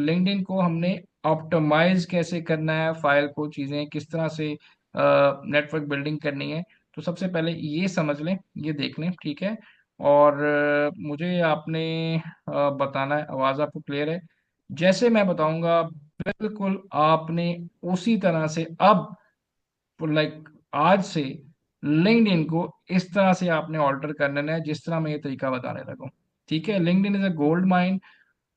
LinkedIn को हमने optimise कैसे करना है, फाइल को, चीज़ें किस तरह से नेटवर्क बिल्डिंग करनी है। तो सबसे पहले ये समझ लें, ये देख लें, ठीक है। और मुझे आपने बताना है, आवाज़ आपको क्लियर है? जैसे मैं बताऊंगा बिल्कुल आपने उसी तरह से अब, लाइक, आज से लिंक्डइन को इस तरह से आपने ऑल्टर कर लेना है जिस तरह मैं ये तरीका बताने लगा हूँ। ठीक है, LinkedIn is a gold mine.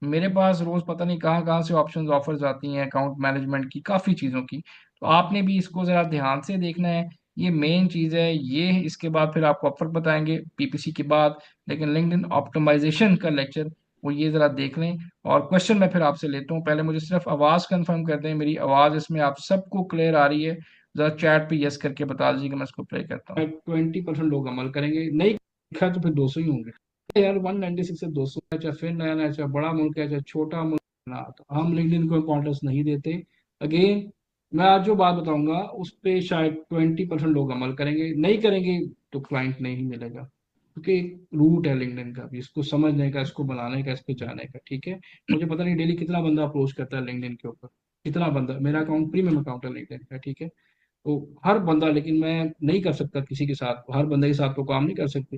मेरे पास रोज पता नहीं कहाँ कहाँ से ऑप्शंस ऑफर्स आती हैं अकाउंट मैनेजमेंट की, काफ़ी चीज़ों की। तो आपने भी इसको ज़रा ध्यान से देखना है। ये मेन चीज़ है ये। इसके बाद फिर आपको ऑफर बताएंगे पीपीसी के बाद। लेकिन लिंक्डइन ऑप्टिमाइजेशन का लेक्चर वो ये ज़रा देख लें। और क्वेश्चन मैं फिर आपसे लेता हूँ, पहले मुझे सिर्फ आवाज़ कंफर्म कर दें, मेरी आवाज़ इसमें आप सबको क्लियर आ रही है? ज़रा चैट पे यस करके बता दीजिए कि मैं इसको प्ले करता हूँ। 20% लोग अमल करेंगे, नहीं लिखा तो फिर 200 ही होंगे यार। 196 से 200 है, चाहे फिर नया नया, चाहे बड़ा मुल्क है, चाहे छोटा मुल्क है ना, तो हम लिंक्डइन को इम्पोर्टेंस नहीं देते। अगेन, मैं आज जो बात बताऊंगा उस पे शायद 20% लोग अमल करेंगे, नहीं करेंगे तो क्लाइंट नहीं मिलेगा। क्योंकि रूट है लिंक्डइन का भी, इसको समझने का, इसको बनाने का, इस पे जाने का। ठीक है, मुझे पता नहीं डेली कितना बंदा अप्रोच करता है लिंक्डइन के ऊपर, कितना बंदा। मेरा अकाउंट प्रीमियम अकाउंट है लिंक्डइन का, ठीक है। तो हर बंदा, लेकिन मैं नहीं कर सकता किसी के साथ, हर बंदे के साथ तो काम नहीं कर सकते।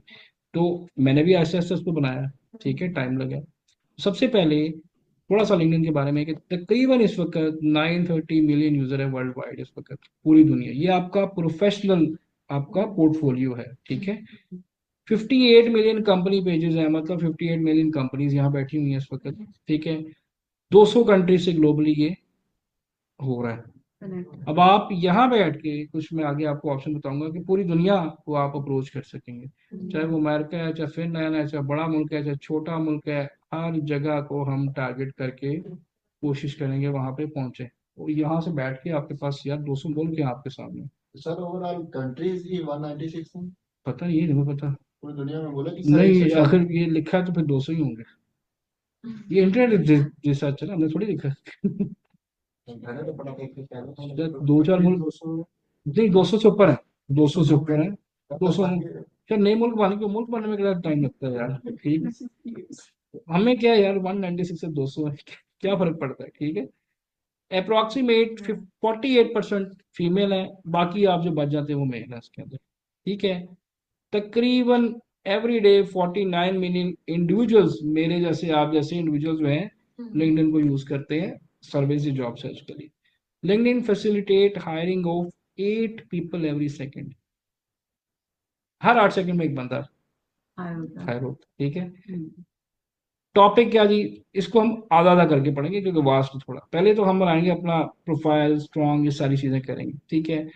तो मैंने भी ऐसे ऐसे उसको बनाया। ठीक है, टाइम लगा। सबसे पहले थोड़ा सा लिंक्डइन के बारे में कि तकरीबन इस वक्त 930 मिलियन यूजर है वर्ल्ड वाइड इस वक्त, पूरी दुनिया। ये आपका प्रोफेशनल, आपका पोर्टफोलियो है, ठीक है। 58 मिलियन कंपनी पेजेस है, मतलब 58 मिलियन कंपनीज यहाँ बैठी हुई है इस वक्त, ठीक है। 200 कंट्रीज से ग्लोबली ये हो रहा है। अब आप यहाँ बैठ के कुछ, मैं आगे आपको ऑप्शन बताऊंगा कि पूरी दुनिया को आप अप्रोच कर सकेंगे, चाहे वो अमेरिका है, चाहे फिनलैंड है, चाहे बड़ा मुल्क है, चाहे छोटा मुल्क है। हर जगह को हम टारगेट करके कोशिश करेंगे वहां पे पहुंचे। और यहाँ से बैठ के आपके पास यार 200 मुल्क है आपके सामने। सर ओवरऑल कंट्रीज ही 196 हैं पता नहीं, ये नहीं पता। पूरी दुनिया में, बोला कि सर नहीं, 104। आखिर ये लिखा है तो फिर 200 ही होंगे। ये इंटरनेट रिसर्च है ना, हमने थोड़ी लिखा है। मैंने तो पढ़ा था कि शायद दो चार मुल्क, 200। नहीं 200 से ऊपर है। 200 से ऊपर है। 200। क्या नए मुल्क बने, को मुल्क बनने में कितना टाइम लगता है यार, ठीक है। हमें क्या है यार, 196 से 200 है, क्या फर्क पड़ता है, ठीक है। अप्रोक्सीमेट 48% फीमेल है, बाकी आप जो बच जाते हैं वो मेल है इसके अंदर, ठीक है। तकरीबन एवरी डे 49 मिलियन इंडिविजुअल्स, मेरे जैसे आप जैसे इंडिविजुअल्स जो हैं, लिंक्डइन को यूज करते हैं सर्विस जॉब सर्च के लिए। LinkedIn facilitate hiring of 8 people every second. Her 8 second में एक बंदा हायर होता है, ठीक है। टॉपिक क्या जी, इसको हम आधा आधा करके पढ़ेंगे क्योंकि वास्ट थोड़ा। पहले तो हम बनाएंगे अपना प्रोफाइल स्ट्रॉन्ग, ये सारी चीजें करेंगे, ठीक है।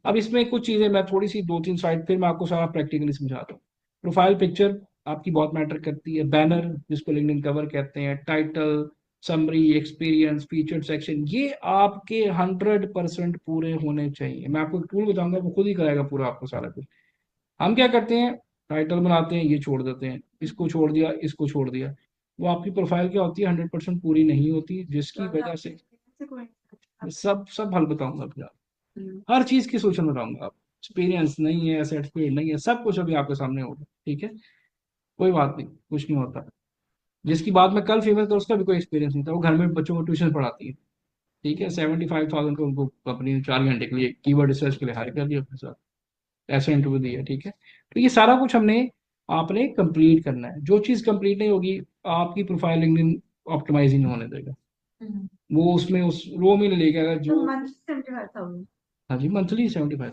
अब इसमें कुछ चीजें मैं थोड़ी सी दो तीन स्लाइड फिर मैं आपको सारा प्रैक्टिकली समझाता हूँ। प्रोफाइल पिक्चर आपकी बहुत मैटर करती है। बैनर, जिसको लिंक्डइन कवर कहते हैं, title, summary, experience, featured section, ये आपके 100% पूरे होने चाहिए। मैं आपको एक टूल बताऊंगा, वो खुद ही कराएगा पूरा आपको सारा कुछ। हम क्या करते हैं, टाइटल बनाते हैं, ये छोड़ देते हैं, इसको छोड़ दिया, इसको छोड़ दिया। वो आपकी प्रोफाइल क्या होती है, 100% पूरी नहीं होती, जिसकी वजह से सब सब हल बताऊंगा फिर आप, हर चीज की सोल्यूशन बताऊंगा आप। एक्सपीरियंस नहीं है, सर्टिफिकेट नहीं है, सब कुछ अभी आपके सामने होगा, ठीक है। कोई बात नहीं, कुछ नहीं होता। जिसकी बात मैं कल फेमस था, उसका भी कोई एक्सपीरियंस नहीं था, वो घर में बच्चों को ट्यूशन पढ़ाती है, ठीक है। 75,000 को उनको कंपनी ने 4 घंटे के लिए कीवर्ड रिसर्च के लिए हायर कर दिया अपने साथ, ऐसा इंटरव्यू दिया, ठीक है। तो ये सारा कुछ हमने, आपने कंप्लीट करना है। जो चीज़ कंप्लीट नहीं होगी, आपकी प्रोफाइल लिंक्डइन ऑप्टिमाइज ही नहीं होने देगा। वो उसमें उस रो में नहीं लेगा अगर जो। हाँ जी, मंथली 75।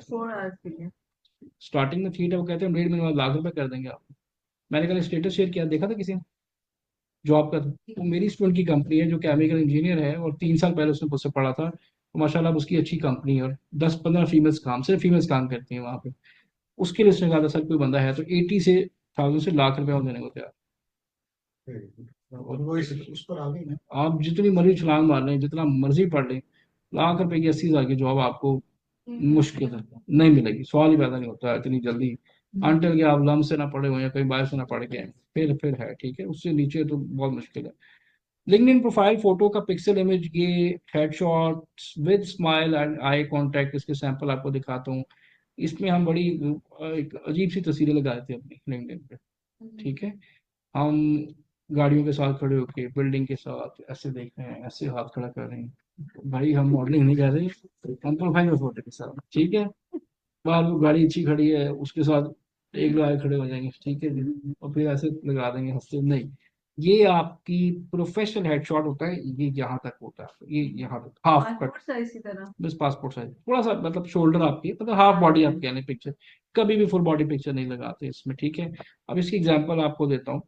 स्टार्टिंग में थी, वो कहते हैं 1.5 महीने बाद लाख रुपए कर देंगे आपको। मैंने कल स्टेटस शेयर किया, देखा था किसी ने, जॉब का था। वो मेरी स्टूडेंट की कंपनी है, जो केमिकल इंजीनियर है, और 3 साल पहले उसने मुझसे पढ़ा था, तो माशाल्लाह उसकी अच्छी कंपनी है, और 10-15 फीमेल्स काम, सिर्फ फीमेल्स काम करती हैं वहाँ पे। उसके लिए उसने कहा था सर कोई बंदा है तो 80 से लाख रुपए हम देने को तैयार हैं। और वो उस पर आ गई ना। आप जितनी मर्जी छलांग मार लें, जितना मर्जी पढ़ लें, लाख रुपए की 80,000 की जॉब आपको मुश्किल है, नहीं मिलेगी, सवाल ही पैदा नहीं होता है इतनी जल्दी। अनटिल कि आप लम से ना पढ़े हो या कहीं बाहर से ना पढ़ के आए, फिर है, ठीक है। उससे नीचे तो बहुत मुश्किल है। लिंक्डइन प्रोफाइल फोटो का पिक्सल इमेज, ये headshots with smile and eye contact, इसके सैंपल आपको दिखाता हूँ। इसमें हम बड़ी एक अजीब सी तस्वीरें लगाए थे अपनी लिंक्डइन पे, ठीक है। हम गाड़ियों के साथ खड़े होके, बिल्डिंग के साथ ऐसे देख रहे हैं, ऐसे हाथ खड़ा कर रहे हैं। भाई हम मॉडलिंग नहीं कर रहे, हम प्रोफाइल फोटो के साथ, ठीक है। बाहर वो गाड़ी अच्छी खड़ी है, उसके साथ एक दो आए खड़े हो जाएंगे, ठीक है जी, और फिर ऐसे लगा देंगे हंसते, नहीं। ये आपकी प्रोफेशनल हेडशॉट होता है, ये यहाँ तक होता है, ये यहाँ तक हाफ कट, पासपोर्ट साइज की तरह। बस पासपोर्ट साइज, थोड़ा सा मतलब शोल्डर आपकी, मतलब हाफ बॉडी आप कह लें पिक्चर। कभी भी फुल बॉडी पिक्चर नहीं लगाते इसमें, ठीक है। अब इसकी एग्जांपल आपको देता हूँ।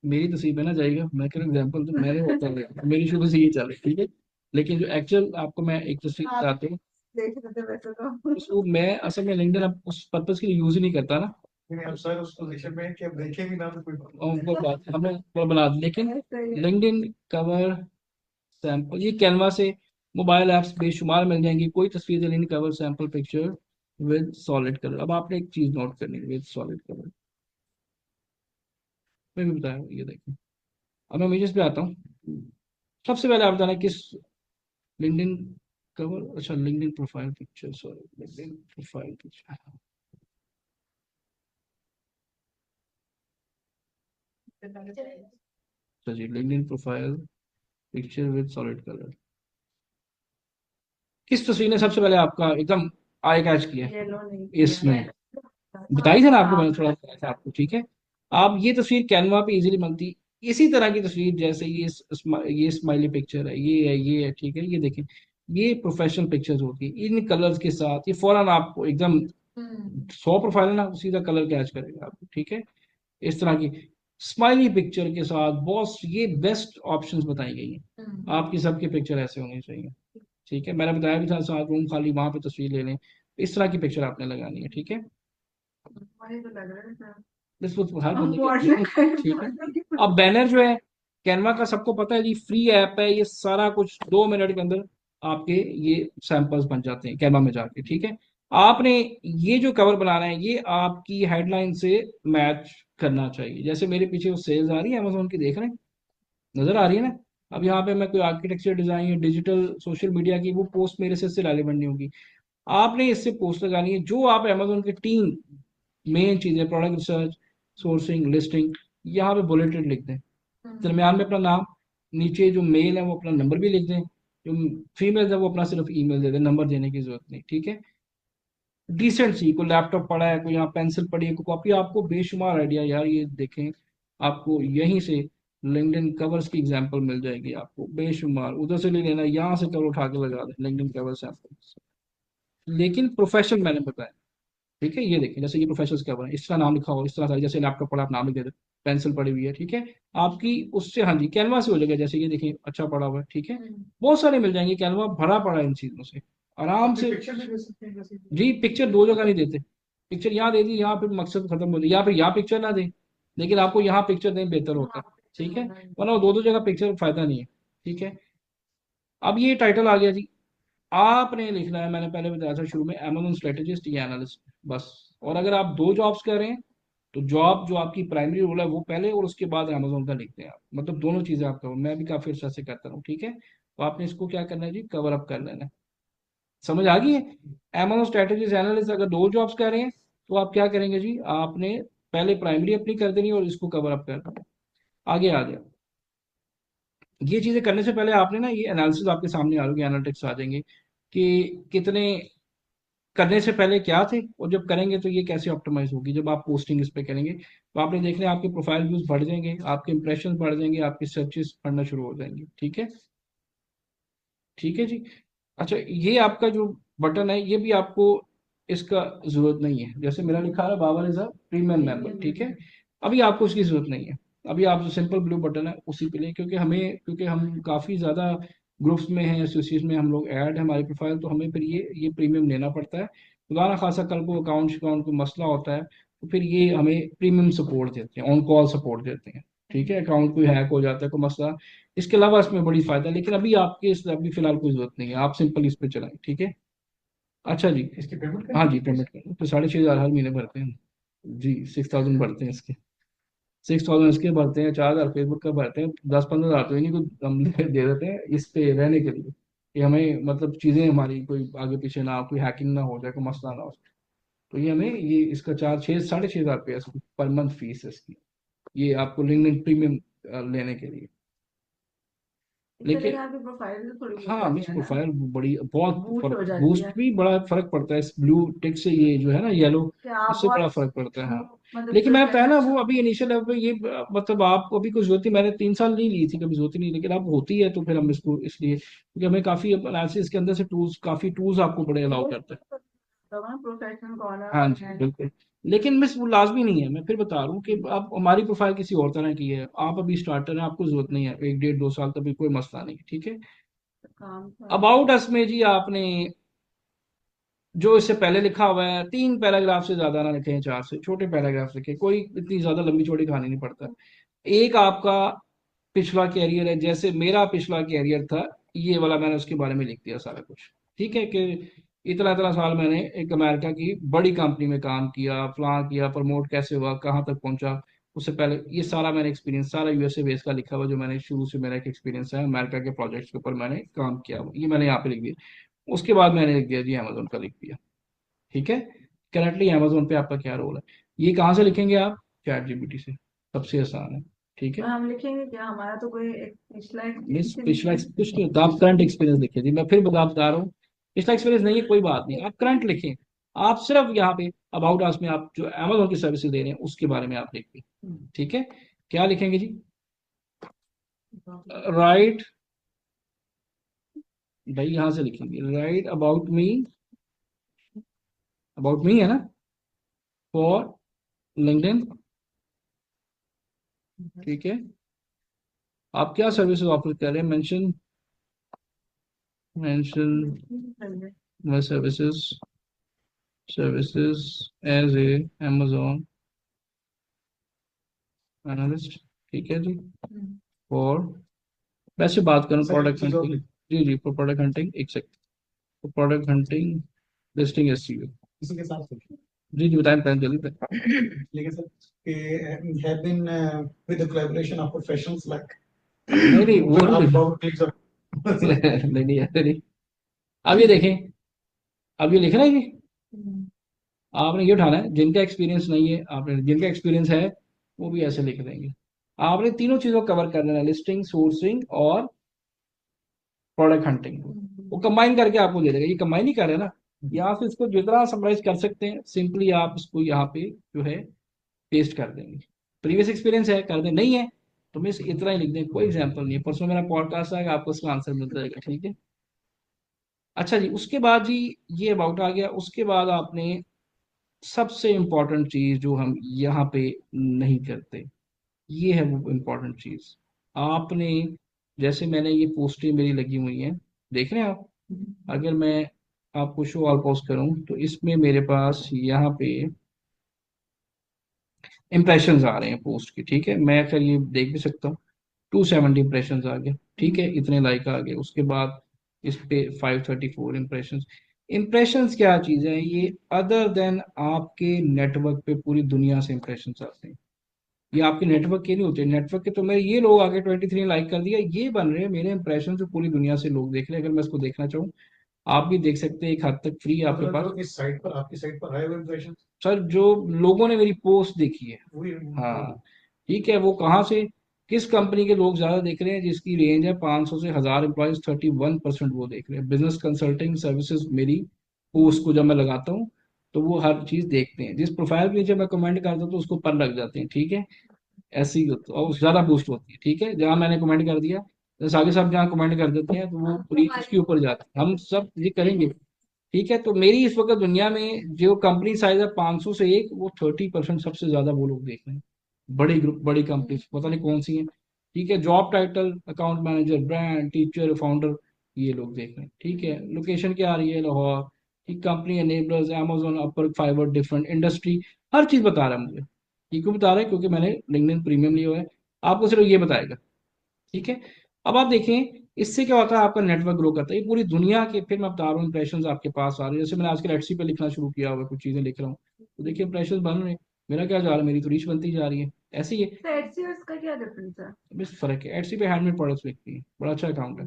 मेरी तस्वीर में ना जाएगा, मैं कह एग्जांपल तो मैंने वो कर लिया, मेरी शुरू से ये चल रही, ठीक है। लेकिन जो एक्चुअल आपको मैं एक तस्वीर आप बताती हूँ, देख रहे थे वैसे तो। उसको मैं असल में लिंक्डइन अब उस पर्पज के लिए यूज ही नहीं करता ना। लेकिन अब सर उस पोजीशन में है कि अब देखे भी ना तो कोई और वो बात हमने वो बना दी, लेकिन सही है। लिंक्डइन कवर सैंपल, ये कैनवा से मोबाइल ऐप्स बेशुमार मिल जाएंगी, कोई तस्वीर नहीं, cover sample picture with solid colour. अब आपने एक चीज नोट करनी है, विद सॉलिड कलर, मैं भी बताया, ये देखिए। अब मैं इमेजेस पे आता हूँ। सबसे पहले आप बताना किस लिंक्डइन कवर, अच्छा LinkedIn profile picture, sorry LinkedIn profile picture, अच्छा जी, LinkedIn profile picture with solid colour. किस तस्वीर ने सबसे पहले आपका एकदम आई कैच किया है? येलो नहीं इसमें किया। बताई थी ना आपको, मैंने हाँ। थोड़ा बताया था आपको, ठीक है। आप ये तस्वीर कैनवा पे इजीली बनती, इसी तरह की तस्वीर जैसे ये स्माइली पिक्चर है, ये है, ठीक है, ये देखें, ये प्रोफेशनल पिक्चर्स होती है इन कलर्स के साथ, ये फौरन आपको एकदम हम्म। 100 प्रोफाइल है ना, सीधा कलर कैच करेगा आपको, ठीक है। इस तरह की स्माइली पिक्चर के साथ बहुत ये बेस्ट ऑप्शंस बताई गई हैं। आपकी सबकी पिक्चर ऐसे होनी चाहिए, ठीक है। मैंने बताया भी था, साथ रूम खाली वहां पे तस्वीर ले लें, इस तरह की पिक्चर आपने लगानी है, ठीक है। वही तो लग रहा है। बस वो हर हम बंदे मॉडलिंग की, ठीक है। अब बैनर जो है, कैनवा का सबको पता है जी, फ्री ऐप है, ये सारा कुछ 2 मिनट के अंदर आपके ये सैंपल्स बन जाते हैं कैनवा में जाके, ठीक है। आपने ये जो कवर बनाना है, ये आपकी हेडलाइन से मैच करना चाहिए। जैसे मेरे पीछे वो सेल्स आ रही है अमेजोन की, देख रहे हैं, नजर आ रही है ना। अब यहाँ पे मैं कोई आर्किटेक्चर डिजाइन या डिजिटल सोशल मीडिया की वो पोस्ट मेरे से इससे रेलिवेंट नहीं होगी। आपने इससे पोस्ट लगानी है जो आप अमेजोन की टीम, मेन चीजें, प्रोडक्ट रिसर्च, सोर्सिंग, लिस्टिंग, यहाँ पे बुलेटेड लिख दें। दरमियान में अपना नाम, नीचे जो मेल है वो अपना नंबर भी लिख दें, जो फीमेल है वो अपना सिर्फ ईमेल दे दें, नंबर देने की जरूरत नहीं, ठीक है। डिसेंट सी, कोई लैपटॉप पड़ा है, कोई यहाँ पेंसिल पड़ी है, कोई कॉपी, आपको बेशुमार आइडिया यार, ये देखें, आपको यहीं से लिंक्डइन कवर्स की एग्जांपल मिल जाएगी, आपको बेशुमार, उधर से ले लेना, यहाँ से कवर उठा के लगा दें लिंक्डइन कवर सैंपल। लेकिन प्रोफेशनल मैंने बताया, ठीक है। ये देखिए, जैसे ये प्रोफेसर क्या बना, इस तरह नाम लिखा हो, इस तरह सारी, जैसे लैपटॉप पड़ा आप नाम लिख दे, पेंसिल पड़ी हुई है, ठीक है। आपकी उससे, हाँ जी, कैनवा से हो जाएगा, जैसे ये देखिए अच्छा पड़ा हुआ है, ठीक है। बहुत सारे मिल जाएंगे, कैनवा भरा पड़ा है इन चीजों से, आराम से। पिक्चर भी दे सकते हैं जैसे जी पिक्चर दो जगह नहीं देते, पिक्चर यहाँ दे दी, यहाँ पे मकसद खत्म हो जाए, या फिर यहाँ पिक्चर ना दे, लेकिन आपको यहाँ पिक्चर दें बेहतर होता है, ठीक है। वरना वो दो दो जगह पिक्चर फायदा नहीं है, ठीक है। अब ये टाइटल आ गया जी, आपने लिखना है, मैंने पहले बताया था शुरू में, अमेजोन स्ट्रेटेजिस्ट या एनालिस्ट, बस। और अगर आप दो जॉब्स कर रहे हैं, तो जॉब जो आपकी प्राइमरी रोल है वो पहले, और उसके बाद अमेजोन का लिखते हैं आप, मतलब दोनों चीजें आप करो, मैं भी काफी अर्सा से करता हूँ, ठीक है। तो आपने इसको क्या करना है जी, कवर अप कर लेना है। समझ आ गई है? अमेजोन स्ट्रेटेजिस्ट एनालिस्ट अगर दो जॉब्स कर रहे हैं, तो आप क्या करेंगे जी, आपने पहले प्राइमरी अपनी कर देनी है और इसको कवर अप करना है। आगे आ गया, ये चीजें करने से पहले आपने ना, ये एनालिसिस आपके सामने आ रही, एनालिटिक्स आ जाएंगे कि कितने करने से पहले क्या थे, और जब करेंगे तो ये कैसे ऑप्टिमाइज होगी, जब आप पोस्टिंग इस पे करेंगे, तो आपने देखना है आपके प्रोफाइल व्यूज बढ़ जाएंगे, आपके इंप्रेशन बढ़ जाएंगे, आपकी सर्चेस पढ़ना शुरू हो जाएंगी, ठीक है। ठीक है जी। अच्छा, ये आपका जो बटन है, ये भी आपको इसका जरूरत नहीं है, जैसे मेरा लिखा है Babar is a premium member, ठीक है। अभी आपको उसकी जरूरत नहीं है। अभी आप जो सिंपल ब्लू बटन है उसी पे ले, क्योंकि हम काफी ज्यादा ग्रुप्स में हैं, एसोसिएशन में हम लोग ऐड है हमारी प्रोफाइल, तो हमें फिर ये प्रीमियम लेना पड़ता है। खुदा ना खासा कल को अकाउंट अकाउंट को मसला होता है, तो फिर ये हमें प्रीमियम सपोर्ट देते हैं, ऑन कॉल सपोर्ट देते हैं, ठीक है। अकाउंट कोई हैक हो जाता है, कोई मसला, इसके अलावा इसमें बड़ी फायदा है, लेकिन अभी फिलहाल कोई जरूरत नहीं है, आप सिंपल इस पे चलाएं, ठीक है। अच्छा जी। इसकी पेमेंट हाँ करनी जी, पेमेंट करें तो 6,500 हर महीने भरते हैं जी, 6,000 भरते हैं इसके, 6,000 इसके भरते हैं, 4,000 फेसबुक का भरते हैं, 10-15 हज़ार तो इन्हीं को हम दे देते हैं इस पे रहने के लिए, कि हमें मतलब चीजें हमारी कोई आगे पीछे ना, कोई हैकिंग ना हो जाए, कोई मसला ना हो। तो ये हमें ये इसका चार्ज 6 साढ़े 6 हज़ार रुपये पर मंथ फीस है इसकी, ये आपको लिंक्डइन प्रीमियम लेने के लिए। इससे लेकिन लेकिन आपकी प्रोफाइल तो थोड़ी वो हाँ, जाती मिस है ना, प्रोफाइल बड़ी बहुत बूस्ट फर्क, हो जाती बूस्ट है भी बड़ा फर्क पड़ता है इस ब्लू टिक से, ये जो है ना येलो, कि आप इससे बड़ा बहुत फर्क पड़ता है। हाँ, मतलब लेकिन मैंने बताया प्रेजेंट ना अच्छा। वो अभी इनिशियल लेवल पे ये मतलब आपको अभी कुछ जरूरत नहीं, मैंने 3 साल नहीं ली थी, कभी जरूरत ही नहीं, लेकिन अब होती है तो फिर हम इसको इसलिए क्योंकि हमें काफी एनालिसिस के अंदर से टूल्स, काफी टूल्स आपको बड़े अलाउ वो करते हैं। प्रोफेशनल कौन है हाँ और जी है। बिल्कुल। लेकिन मिस वो लाजमी नहीं है, मैं फिर बता रहा हूँ कि आप हमारी प्रोफाइल किसी और तरह की है, आप अभी स्टार्टर हैं, आपको जरूरत नहीं है, 1 1.5 2 साल तक भी कोई मसला नहीं है, ठीक है। काम तो अबाउट अस में जी आपने जो इससे पहले लिखा हुआ है 3 पैराग्राफ से ज्यादा ना लिखे, 4 से छोटे पैराग्राफ लिखे, कोई इतनी ज्यादा लंबी चौड़ी कहानी नहीं पड़ता। एक आपका पिछला कैरियर है, जैसे मेरा पिछला कैरियर था, ये वाला मैंने उसके बारे में लिख दिया सारा कुछ, ठीक है, कि इतना इतना साल मैंने एक अमेरिका की बड़ी कंपनी में काम किया, फलां किया, प्रमोट कैसे हुआ, कहाँ तक पहुंचा, उससे पहले ये सारा मैंने एक्सपीरियंस सारा यूएसए बेस का लिखा हुआ, जो मैंने शुरू से मेरा एक एक्सपीरियंस है अमेरिका के प्रोजेक्ट्स के ऊपर मैंने काम किया हुआ, ये मैंने यहाँ पे लिख दिया। उसके बाद मैंने लिख दिया जी अमेजोन का लिख दिया, ठीक है। करंटली अमेजोन पे आपका क्या रोल है, ये कहाँ से लिखेंगे आप, चैट जीपीटी से, सबसे आसान है, ठीक है। हम लिखेंगे क्या, हमारा तो कोई एक पिछला मिस एक्सपीरियंस ही नहीं पिछला है। कुछ नहीं होता, आप करंट एक्सपीरियंस लिखिए जी, मैं फिर बता रहा हूँ, पिछला एक्सपीरियंस नहीं है कोई बात नहीं, आप करंट लिखें। आप सिर्फ यहाँ पे अबाउट अस में आप जो अमेजोन की सर्विसेज दे रहे हैं उसके बारे में आप लिखिए, ठीक है। क्या लिखेंगे जी, राइट, भाई यहाँ से लिखेंगे राइट अबाउट मी है ना, फॉर लिंक्डइन, ठीक है। आप क्या सर्विसेज ऑफर कर रहे हैं, mention mention my services as a amazon analyst, ठीक है जी, और वैसे बात करूँ सर एक प्रोडक्ट चीज और हंटिंग, जी जी, फॉर प्रोडक्ट हंटिंग, एक second, for product hunting listing SEO, इसी के साथ जी जी बताएं बताएं जल्दी बताएं। लेकिन सर कि have been with the collaboration of professionals like नहीं नहीं वो Google, नहीं Upwork, Clickzone. नहीं नहीं ऐसे नहीं। अब ये देखें, अब ये लिखना है ये, आपने ये उठाना है, जिनका एक्सपीरियंस नहीं है, आपने जिनका एक्सपीरियंस है वो भी ऐसे लिख देंगे। आपने तीनों चीजों को कवर कर लेना, लिस्टिंग, सोर्सिंग और प्रोडक्ट हंटिंग, वो कंबाइन करके आपको दे देगा, ये कंबाइन ही कर रहे हैं ना, यहाँ से इसको जितना समराइज कर सकते हैं सिंपली आप इसको यहाँ पे जो है पेस्ट कर देंगे। प्रीवियस एक्सपीरियंस है कर दें, नहीं है तो मिस इतना ही लिख दें, कोई एग्जाम्पल नहीं है, परसों मेरा पॉडकास्ट आएगा, आपको उसका आंसर मिल जाएगा, ठीक है। अच्छा जी, उसके बाद जी ये अबाउट आ गया, उसके बाद आपने सबसे इम्पोर्टेंट चीज जो हम यहाँ पे नहीं करते, ये है वो इम्पोर्टेंट चीज, आपने जैसे मैंने ये पोस्टें मेरी लगी हुई हैं, देख रहे हैं आप, अगर मैं आपको शो ऑल पोस्ट करूं तो इसमें मेरे पास यहाँ पे इंप्रेशंस आ रहे हैं पोस्ट की, ठीक है, मैं फिर ये देख भी सकता हूँ, 270 इंप्रेशंस आ गए, ठीक है, इतने लाइक आ गए, उसके बाद इस पे 534 इंप्रेशंस। इंप्रेशंस क्या चीज़ है ये, अदर देन आपके नेटवर्क पे पूरी दुनिया से इंप्रेशंस आते हैं, ये आपके नेटवर्क के नहीं होते, नेटवर्क के तो मेरे ये लोग आगे 23 लाइक कर दिया, ये बन रहे हैं मेरे इंप्रेशन जो पूरी दुनिया से लोग देख रहे हैं, अगर मैं इसको देखना चाहूँ आप भी देख सकते हैं, एक हद तक फ्री है आपके मतलब पास। जो इस साइट पर आपकी साइट पर आए हुए impressions, सर जो लोगों ने मेरी पोस्ट देखी है, वही हाँ ठीक है, वो कहाँ से, किस कंपनी के लोग ज्यादा देख रहे हैं, जिसकी रेंज है 500 से 1000 एम्प्लॉयज, 31% वो देख रहे हैं, बिजनेस कंसल्टिंग सर्विसेज मेरी पोस्ट को जब मैं लगाता हूँ तो वो हर चीज देखते हैं, जिस प्रोफाइल के नीचे मैं कमेंट करता हूँ तो उसको पर लग जाते हैं, ठीक है, ऐसे ही होता है और ज्यादा बूस्ट होती है, ठीक है, जहाँ मैंने कमेंट कर दिया, जैसे आगे साहब जहाँ कमेंट कर देते हैं तो वो पूरी उसके ऊपर जाती है, हम सब ये करेंगे, ठीक है। तो मेरी इस वक्त दुनिया में जो कंपनी साइज है 500 से एक, वो 30% सबसे ज्यादा वो लोग देख रहे हैं, बड़ी ग्रुप बड़ी कंपनी पता नहीं कौन सी है, ठीक है, job title account manager, brand, teacher, founder, ये लोग देख रहे हैं, ठीक है, लोकेशन क्या आ रही है, लाहौर, ठीक, company enablers, Amazon, Upwork, Fiverr, different industry, हर चीज बता रहा है मुझे, ये क्यों बता रहा है, क्योंकि मैंने लिंक्डइन प्रीमियम लिया हुआ है, आपको सिर्फ ये बताएगा, ठीक है। अब आप देखें इससे क्या होता है, आपका नेटवर्क ग्रो करता है, ये पूरी दुनिया के, फिर मैं बता रहा हूँ इंप्रेशंस आपके पास आ रहे हैं, जैसे मैंने आजकल एटसी पे लिखना शुरू किया हुआ है, कुछ चीजें लिख रहा हूँ तो देखिए इंप्रेशंस बन रहे हैं, मेरा क्या जा रहा है, मेरी तो रीच बनती जा रही है, ऐसे ही है। तो एटसी और इसका क्या डिफरेंस है। बस फर्क है, एटसी पे हैंडमेड प्रोडक्ट्स लिखती है, बड़ा अच्छा अकाउंट है,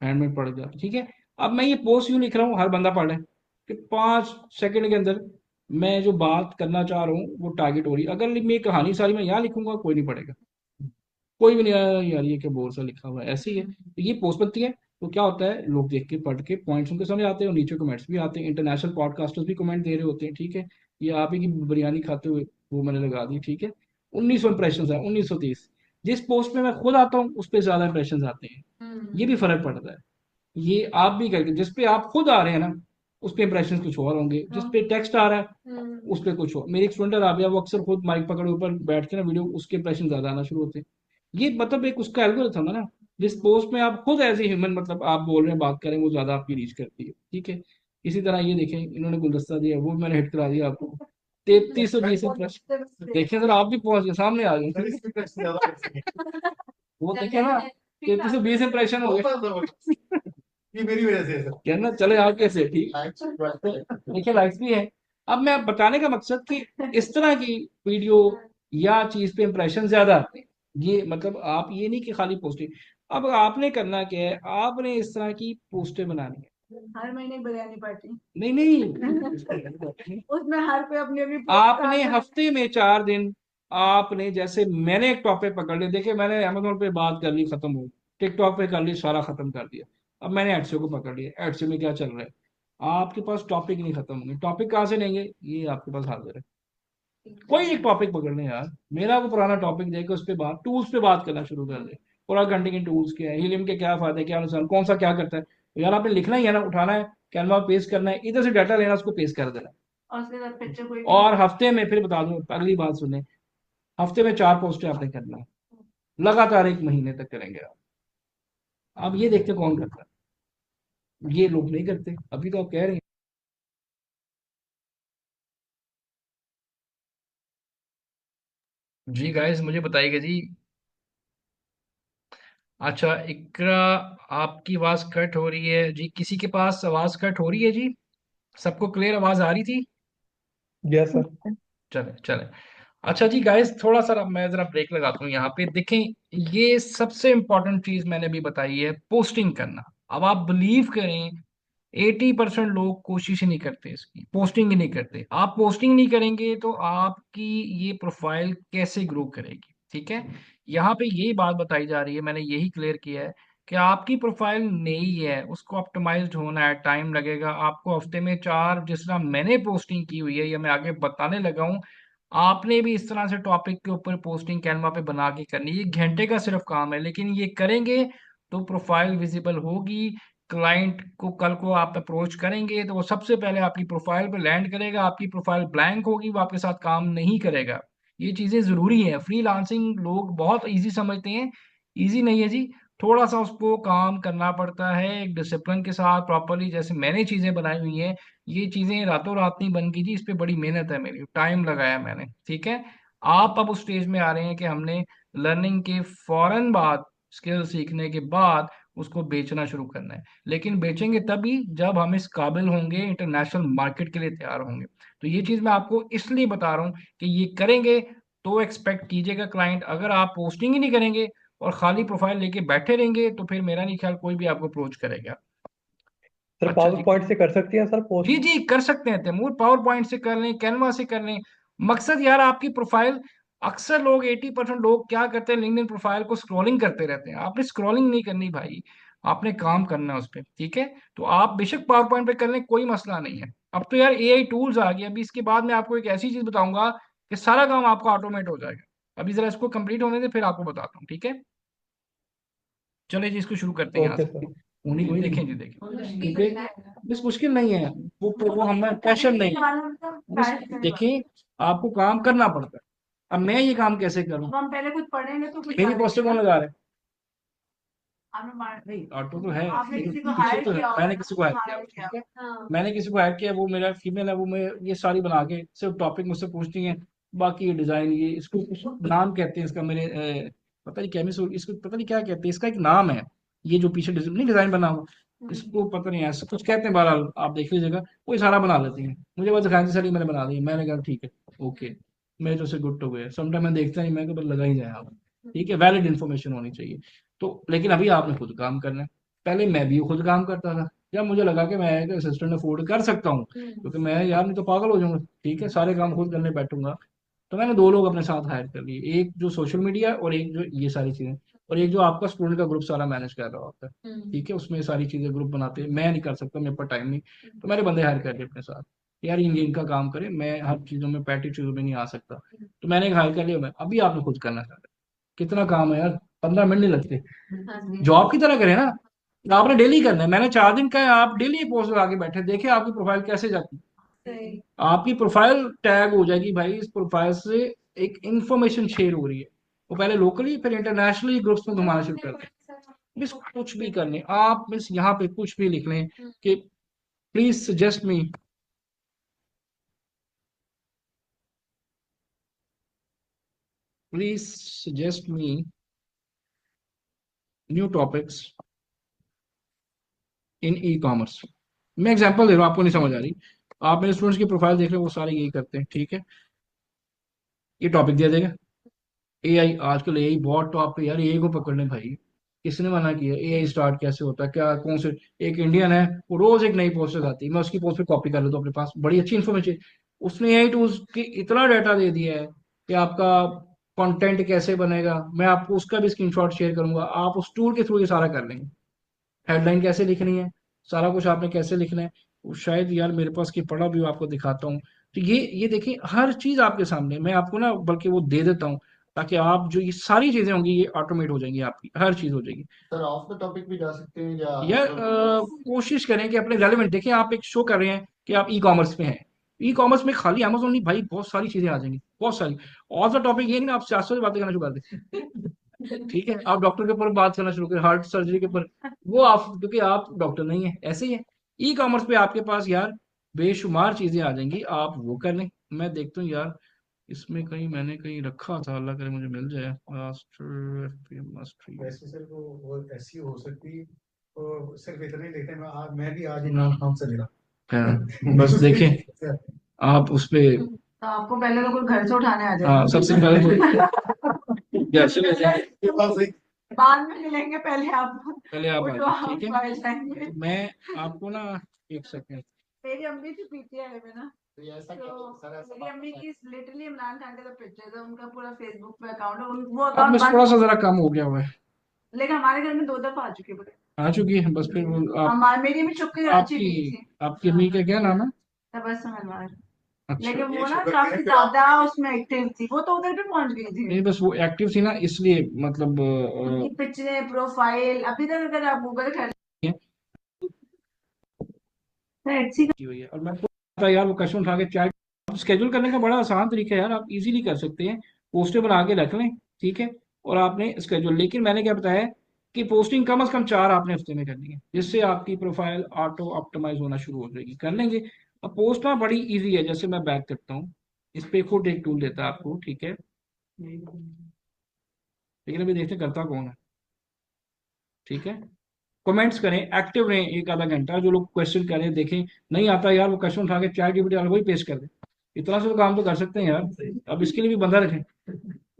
हैंडमेड प्रोडक्ट, ठीक है। अब मैं ये पोस्ट यूं लिख रहा हूँ, हर बंदा पढ़ रहा है कि 5 सेकंड के अंदर मैं जो बात करना चाह रहा हूँ वो टारगेट हो रही है। अगर मैं कहानी सारी मैं यहाँ लिखूंगा कोई नहीं पढ़ेगा, कोई भी नहीं आया यार ये क्या बोर सा लिखा हुआ है, ऐसे ही है। तो ये पोस्ट बनती है, तो क्या होता है, लोग देख के पढ़ के पॉइंट्स उनके समझ आते हैं, और नीचे कमेंट्स भी आते हैं, इंटरनेशनल पॉडकास्टर्स भी कमेंट दे रहे होते हैं, ठीक है। ये आप ही की बिरयानी खाते हुए वो मैंने लगा दी, ठीक है। 1900 इंप्रेशन है, 1930। जिस पोस्ट में मैं खुद आता हूँ उस पर ज्यादा इंप्रेशन आते हैं, ये भी फर्क पड़ता है। ये आप भी करके, जिस पे आप खुद आ रहे हैं ना उस पे इंप्रेशन कुछ और होंगे, जिस पे टेक्स्ट आ रहा है उस पे कुछ और। मेरी एक स्टूडेंट है राबिया, वो अक्सर खुद माइक पकड़े ऊपर बैठ के ना वीडियो, उसके इंप्रेशन ज्यादा आना शुरू होते हैं। ये मतलब एक उसका एल्गोरिथम है ना, जिस पोस्ट में आप खुद एज ए ह्यूमन मतलब आप बोल रहे हैं बात करें, वो ज्यादा आपकी रीच करती है, ठीक है। इसी तरह ये देखें, इन्होंने गुलदस्ता दिया, वो भी मैंने हिट करा दिया आपको, 3320 इंप्रेशन। देखें सर, आप भी पहुंच गए, सामने आ गए। वो देखे ना, 3320 इंप्रेशन हो गए। ये मेरी वजह से है सर। कहना चले आप कैसे, ठीक। देखिए लाइक्स भी है। अब मैं बताने का मकसद कि इस तरह की वीडियो या चीज पे इंप्रेशन ज्यादा आते हैं। ये मतलब आप ये नहीं कि खाली पोस्टिंग। अब आपने करना क्या है, आपने इस तरह की पोस्टें बनानी है। हर महीने एक बिरयानी पार्टी। नहीं नहीं, उसमें हर कोई अपनी अपनी पोस्ट आपने डालता है। हफ्ते में 4 दिन, आपने जैसे मैंने एक टॉपिक पकड़ लिया, देखिए मैंने अमेजोन पे बात कर ली, खत्म हो, टिकटॉक पे कर ली, सारा खत्म कर दिया। अब मैंने एडसे को पकड़ लिया, एडसे में क्या चल रहा है, आपके पास टॉपिक नहीं खत्म होंगे, टॉपिक कहाँ से लेंगे, ये आपके पास हाजिर है। कोई एक टॉपिक पकड़ लें यार, मेरा वो पुराना टॉपिक देकर उस पे बात, टूल्स पे बात करना शुरू कर दे। पूरा घंटे के टूल्स क्या है, हीलियम के क्या फायदे, क्या नुकसान, कौन सा क्या करता है। तो यार आपने लिखना ही है ना, उठाना है, कैनवा पेस्ट करना है, इधर से डाटा लेना, उसको पेस्ट कर देना। और उसके बाद पिक्चर कोई और हफ्ते में, फिर बता दूं अगली बात सुने, हफ्ते में 4 पोस्टें आपने करना है, लगातार 1 महीने तक करेंगे आप। अब ये देखते कौन करता है, ये लोग नहीं करते, अभी तो आप कह रहे हैं। जी गाइस मुझे बताइएगा जी। अच्छा इकरा, आपकी आवाज कट हो रही है जी, किसी के पास आवाज कट हो रही है जी? सबको क्लियर आवाज आ रही थी? Yes sir. चले चले। अच्छा जी गाइस, थोड़ा सा मैं जरा ब्रेक लगाता हूँ यहाँ पे, देखें। ये सबसे इंपॉर्टेंट चीज मैंने भी बताई है, पोस्टिंग करना। अब आप बिलीव करें, 80% लोग कोशिश ही नहीं करते, इसकी पोस्टिंग ही नहीं करते। आप पोस्टिंग नहीं करेंगे तो आपकी ये प्रोफाइल कैसे ग्रो करेगी, ठीक है। यहाँ पे यही बात बताई जा रही है, मैंने यही क्लियर किया है कि आपकी प्रोफाइल नई है, उसको ऑप्टिमाइज्ड होना है, टाइम लगेगा आपको। हफ्ते में 4, जिस तरह मैंने पोस्टिंग की हुई है या मैं आगे बताने लगा हूँ, आपने भी इस तरह से टॉपिक के ऊपर पोस्टिंग कैनवा पे बना के करनी है। ये घंटे का सिर्फ काम है, लेकिन ये करेंगे तो प्रोफाइल विजिबल होगी। क्लाइंट को कल को आप अप्रोच करेंगे तो वो सबसे पहले आपकी प्रोफाइल पे लैंड करेगा, आपकी प्रोफाइल ब्लैंक होगी, वो आपके साथ काम नहीं करेगा। ये चीजें जरूरी है। फ्रीलांसिंग लोग बहुत इजी समझते हैं, इजी नहीं है जी। थोड़ा सा उसको काम करना पड़ता है, एक डिसिप्लिन के साथ प्रॉपरली, जैसे मैंने चीजें बनाई हुई हैं। ये चीजें रातों रात नहीं बन गई जी, इस पे बड़ी मेहनत है मेरी, टाइम लगाया मैंने, ठीक है। आप अब उस स्टेज में आ रहे हैं कि हमने लर्निंग के फौरन बाद, स्किल सीखने के बाद उसको बेचना शुरू करना है। लेकिन बेचेंगे तभी जब हम इस काबिल होंगे, इंटरनेशनल मार्केट के लिए तैयार होंगे। तो ये चीज मैं आपको इसलिए बता रहा हूँ कि ये करेंगे तो एक्सपेक्ट कीजिएगा क्लाइंट। अगर आप पोस्टिंग ही नहीं करेंगे और खाली प्रोफाइल लेके बैठे रहेंगे तो फिर मेरा नहीं ख्याल कोई भी आपको अप्रोच करेगा। सर अच्छा पावर जी, पॉइंट से कर सकती हैं सर जी पोस्ट? जी कर सकते हैं तैमूर, पावर पॉइंट से कर लें, कैनवा से कर लें। मकसद यार आपकी प्रोफाइल, अक्सर लोग 80% लोग क्या करते हैं, लिंक्डइन प्रोफाइल को स्क्रॉलिंग करते रहते हैं। आपने स्क्रॉलिंग नहीं करनी भाई, आपने काम करना है उस पर, ठीक है। तो आप बेशक पावर पॉइंट पे कर लें, कोई मसला नहीं है। अब तो यार एआई टूल्स आ गए, अभी इसके बाद मैं आपको एक ऐसी चीज बताऊंगा कि सारा काम आपका ऑटोमेट हो जाएगा। अभी जरा इसको कंप्लीट होने दे, फिर आपको बताता हूँ, ठीक है। चले जी, इसको शुरू करते हैं यहाँ ओके से। सर। उन्हीं को देखें जी, देखें क्योंकि बस मुश्किल नहीं है, वो हमें पैशन नहीं है, बस देखें, आपको काम करना पड़ता है। अब मैं ये काम कैसे करूं, अब हम पहले कुछ पढ़ेंगे तो कुछ मेरी पोस्टर कौन लगा रहा है? आपने नहीं ऑटो तो है, आपने लेकिन किसी को पीछे हायर तो है, किया होगा मैंने ना, किसी को हायर किया, हायर किया। ठीक है। हाँ। मैंने किसी को हायर किया, वो मेरा फीमेल है, वो मैं ये सारी बना के सिर्फ टॉपिक मुझसे पूछती है। बाकी ये डिजाइन, ये इसको कुछ नाम कहते हैं इसका, मेरे पता नहीं केमिस्ट्री, इसको पता नहीं क्या कहते हैं, इसका एक नाम है। ये जो पीछे नहीं डिजाइन बना हुआ, इसको पता नहीं ऐसा कुछ कहते हैं, बहरहाल आप देख लीजिएगा। वो ये सारा बना लेती हैं, मुझे बस दिखाई थी सर, ये मैंने बना दी, मैंने कहा ठीक है, ओके। मेरे तो से गुड टू गए, समटाइम मैं देखता नहीं, मैं बस लगा ही जाए आप, ठीक है, वैलिड इन्फॉर्मेशन होनी चाहिए। तो लेकिन अभी आपने खुद काम करना है, पहले मैं भी खुद काम करता था, जब मुझे लगा कि मैं एक असिस्टेंट अफोर्ड कर सकता हूँ, क्योंकि मैं यार नहीं तो पागल हो जाऊंगा, ठीक है, सारे काम खुद करने बैठूंगा। तो मैंने दो लोग अपने साथ हायर कर लिए, एक जो सोशल मीडिया और एक जो ये सारी चीजें, और एक जो आपका स्टूडेंट का ग्रुप सारा मैनेज कर रहा होता है, ठीक है, उसमें सारी चीजें ग्रुप बनाते हैं, मैं नहीं कर सकता, मेरे पास टाइम नहीं। तो मैंने बंदे हायर कर लिए अपने साथ, यार ये इनका काम करे, मैं हर चीजों में पैटी चीजों में नहीं आ सकता। तो मैंने एक हायर कर लिया, मैं अभी आपने खुद करना था, कितना काम है यार, 15 मिनट नहीं लगते, जॉब की तरह करें ना, आपने डेली करना है। मैंने 4 दिन का है, आप डेली पोस्ट लगा के बैठे, देखे आपकी प्रोफाइल कैसे जाती है, सही। आपकी प्रोफाइल टैग हो जाएगी भाई, इस प्रोफाइल से एक इंफॉर्मेशन शेयर हो रही है, वो पहले लोकली फिर इंटरनेशनली ग्रुप्स में घुमाना शुरू कर दें। मिस कुछ भी कर लें आप, मिस यहाँ पे कुछ भी लिख लें कि please suggest me, please suggest me new topics in e commerce. मैं एग्जांपल दे रहा हूँ, आपको नहीं समझ आ रही, आप मेरे स्टूडेंट्स की प्रोफाइल देख रहे हो, वो सारे यही करते हैं, ठीक है, ये टॉपिक दे देगा एआई। आजकल एआई बहुत टॉप पे यार, एआई को पकड़ने भाई, किसने मना किया, एआई स्टार्ट कैसे होता है, क्या कौन से, एक इंडियन है, वो रोज एक नई पोस्ट आती है, मैं उसकी पोस्ट पे कॉपी कर लेता हूँ अपने पास, बड़ी अच्छी इन्फॉर्मेशन। उसने एआई टूल्स की इतना डाटा दे दिया है कि आपका कंटेंट कैसे बनेगा, मैं आपको उसका भी स्क्रीनशॉट शेयर करूंगा, आप उस टूल के थ्रू ये सारा कर लेंगे। हेडलाइन कैसे लिखनी है, सारा कुछ आपने कैसे लिखना है, वो शायद यार मेरे पास की पढ़ा भी हो, आपको दिखाता हूँ। तो ये देखिए, हर चीज आपके सामने मैं आपको ना बल्कि वो दे देता हूँ, ताकि आप जो ये सारी चीजें होंगी ये ऑटोमेट हो जाएंगी, आपकी हर चीज हो जाएगी। सर ऑफ द टॉपिक भी जा सकते हैं या यार कोशिश करें कि अपने रेलिवेंट देखिए, आप एक शो कर रहे हैं कि आप ई कॉमर्स में हैं, ई कॉमर्स में खाली अमेजोन नहीं भाई, बहुत सारी चीजें आ जाएंगी, बहुत सारी। ऑफ द टॉपिक ये नहीं ना आप 400 से बातें करना शुरू कर दें, ठीक है, आप डॉक्टर के ऊपर बात करना शुरू करें, हार्ट सर्जरी के ऊपर, वो आप क्योंकि आप डॉक्टर नहीं है, ऐसे ही है। ई कॉमर्स पे आपके पास यार बेशुमार चीजें आ जाएंगी, आप वो कर लें। मैं देखता हूँ यार, इसमें कहीं मैंने कहीं रखा था, अल्लाह करे मुझे मिल जाए, मास्टर मास्टरी। वैसे सर वो ऐसी हो सकती, तो सिर्फ इतने लेते हैं, मैं भी आज इमरान खान से मिला। हाँ, बस देखें आप उस पे, तो आपको पहले तो कोई घर से उठाने आ हाँ जाए, सबसे पहले तो घर से ले जाए, बाद में मिलेंगे, पहले आप पहले आप आ उठो, जाए, आप ठीक है। आ जाएंगे। तो मैं आपको ना, एक सेकंड, मेरी अम्मी थी पीटीआई में ना, तो ये ऐसा तो क्या सर, ऐसा मेरी बात अम्मी है। की लिटरली इमरान खान का जो पिक्चर है, उनका पूरा फेसबुक पे अकाउंट है, वो अब मैं अकाउंट थोड़ा बंद, सा जरा कम हो गया हुआ है, लेकिन हमारे घर में 2 दफा आ चुके हैं। आ चुकी है, बस फिर वो आप, हमारी मेरी भी चुप के अच्छी आपकी ठीक थी। आपकी अम्मी का क्या नाम है? तबस्सुम अलवार। अच्छा, लेकिन ये वो ना शुगर काफी है ज्यादा उसमें एक्टिव थी, वो तो उधर भी पहुंच गई थी। नहीं बस वो एक्टिव थी ना, इसलिए मतलब उनकी पिक्चरें, प्रोफाइल अभी तक अगर आप गूगल कर अच्छी। की हुई है। और मैं पता यार वो कस्टमर उठा के चार्ट स्केड्यूल करने का बड़ा आसान तरीका है यार, आप इजीली कर सकते हैं, पोस्टर बना के रख लें, ठीक है, और आपने स्केड्यूल, लेकिन मैंने क्या बताया कि पोस्टिंग कम से कम 4 आपने हफ्ते में करनी है, जिससे आपकी प्रोफाइल ऑटो ऑप्टिमाइज होना शुरू हो जाएगी, कर लेंगे। अब पोस्ट ना बड़ी इजी है, जैसे मैं बैक करता हूँ, इस पे खुद एक टूल देता है आपको, ठीक है, लेकिन अभी देखते हैं करता कौन है, ठीक है। कमेंट्स करें, एक्टिव रहें, एक आधा घंटा, जो लोग क्वेश्चन कर रहे हैं देखें, नहीं आता यार वो क्वेश्चन उठा के चैट जीपीटी वाला वही पेश कर दे, इतना सा तो काम तो कर सकते हैं यार, अब इसके लिए भी बंदा रखें,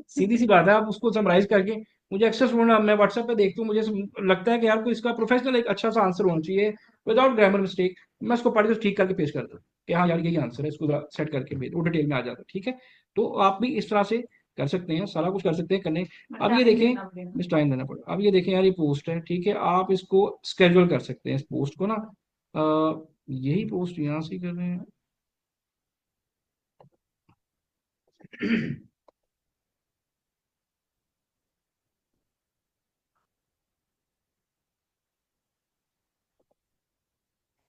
सीधी सी बात है, आप उसको समराइज करके मुझे एक्सेस होना, मैं व्हाट्सएप पे देखता हूँ, मुझे लगता है कि यार को इसका प्रोफेशनल एक अच्छा सा आंसर होना चाहिए, विदाउट ग्रामर मिस्टेक, मैं उसको पढ़ के ठीक करके पेश कर दूँ कि हाँ यार यही आंसर है, इसको सेट करके भेज, वो डिटेल में आ जाता है, ठीक है। तो आप भी इस तरह से कर सकते हैं, सारा कुछ कर सकते हैं करने। अब ये देखें, मिस टाइम देना पड़ेगा, अब ये देखें यार, ये पोस्ट है, ठीक है, आप इसको स्केड्यूल कर सकते हैं, इस पोस्ट को ना, यही पोस्ट यहाँ से कर रहे हैं,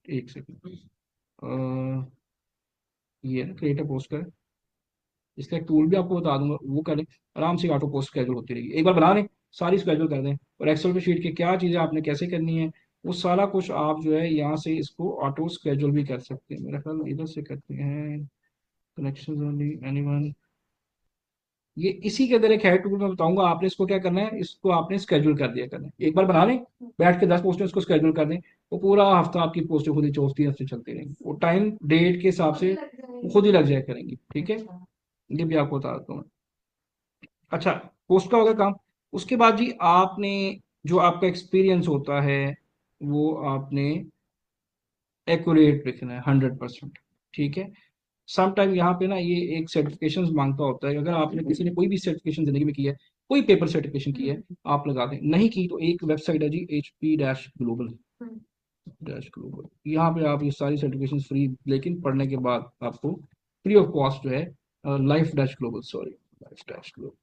एक सेकंड, ये है क्रिएटर पोस्ट का, इसका एक टूल भी आपको बता दूंगा, वो करें, आराम से ऑटो पोस्ट स्केड्यूल होती रहेगी, एक बार बना लें, सारी स्केड्यूल कर दें, और एक्सेल पे शीट के क्या चीज़ें आपने कैसे करनी है, वो सारा कुछ आप जो है यहाँ से इसको ऑटो स्केड्यूल भी कर सकते हैं, मेरा ख्याल इधर से करते हैं, कनेक्शन ओनली एनीवन, ये इसी के अंदर एक है टूल, मैं बताऊंगा आपने इसको क्या करना है, इसको आपने स्केड्यूल कर दिया करना है, एक बार बना लें, बैठ के 10 पोस्टें उसको स्केड्यूल कर दें, वो पूरा हफ्ता आपकी पोस्टें खुद ही 34 हफ्ते चलती रहेंगी, वो टाइम डेट के हिसाब से वो खुद ही लग जाया करेंगी, ठीक है, ये भी आपको बता देता हूँ। अच्छा, पोस्ट का होगा काम, उसके बाद जी आपने जो आपका एक्सपीरियंस होता है वो आपने एक्यूरेट लिखना है 100%। ठीक है। सम टाइम यहाँ पे ना ये एक सर्टिफिकेशन मांगता होता है, अगर आपने किसी ने कोई भी सर्टिफिकेशन जिंदगी में की है, कोई पेपर सर्टिफिकेशन की है, आप लगा दें। नहीं की तो एक वेबसाइट है जी, HP dash global dash global, यहाँ पे आप ये सारी सर्टिफिकेशन फ्री, लेकिन पढ़ने के बाद आपको फ्री ऑफ कॉस्ट जो है, life dash global, sorry life dash global,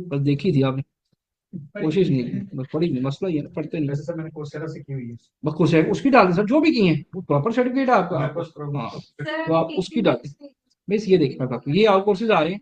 बस देखी थी आपने, कोशिश नहीं की, बस पढ़ी नहीं, मसला ये है ना, पढ़ते नहीं। वैसे सर मैंने कोर्सेरा से की हुई है। बस कुछ है उसकी डाल दें सर, जो भी की है वो प्रॉपर सर्टिफिकेट है आपका। मेरे पास प्रॉब्लम हाँ, सर तो आप उसकी डाल दें। बस ये देखिए, मैं बताता हूँ, ये आउट कोर्सेज आ रहे हैं,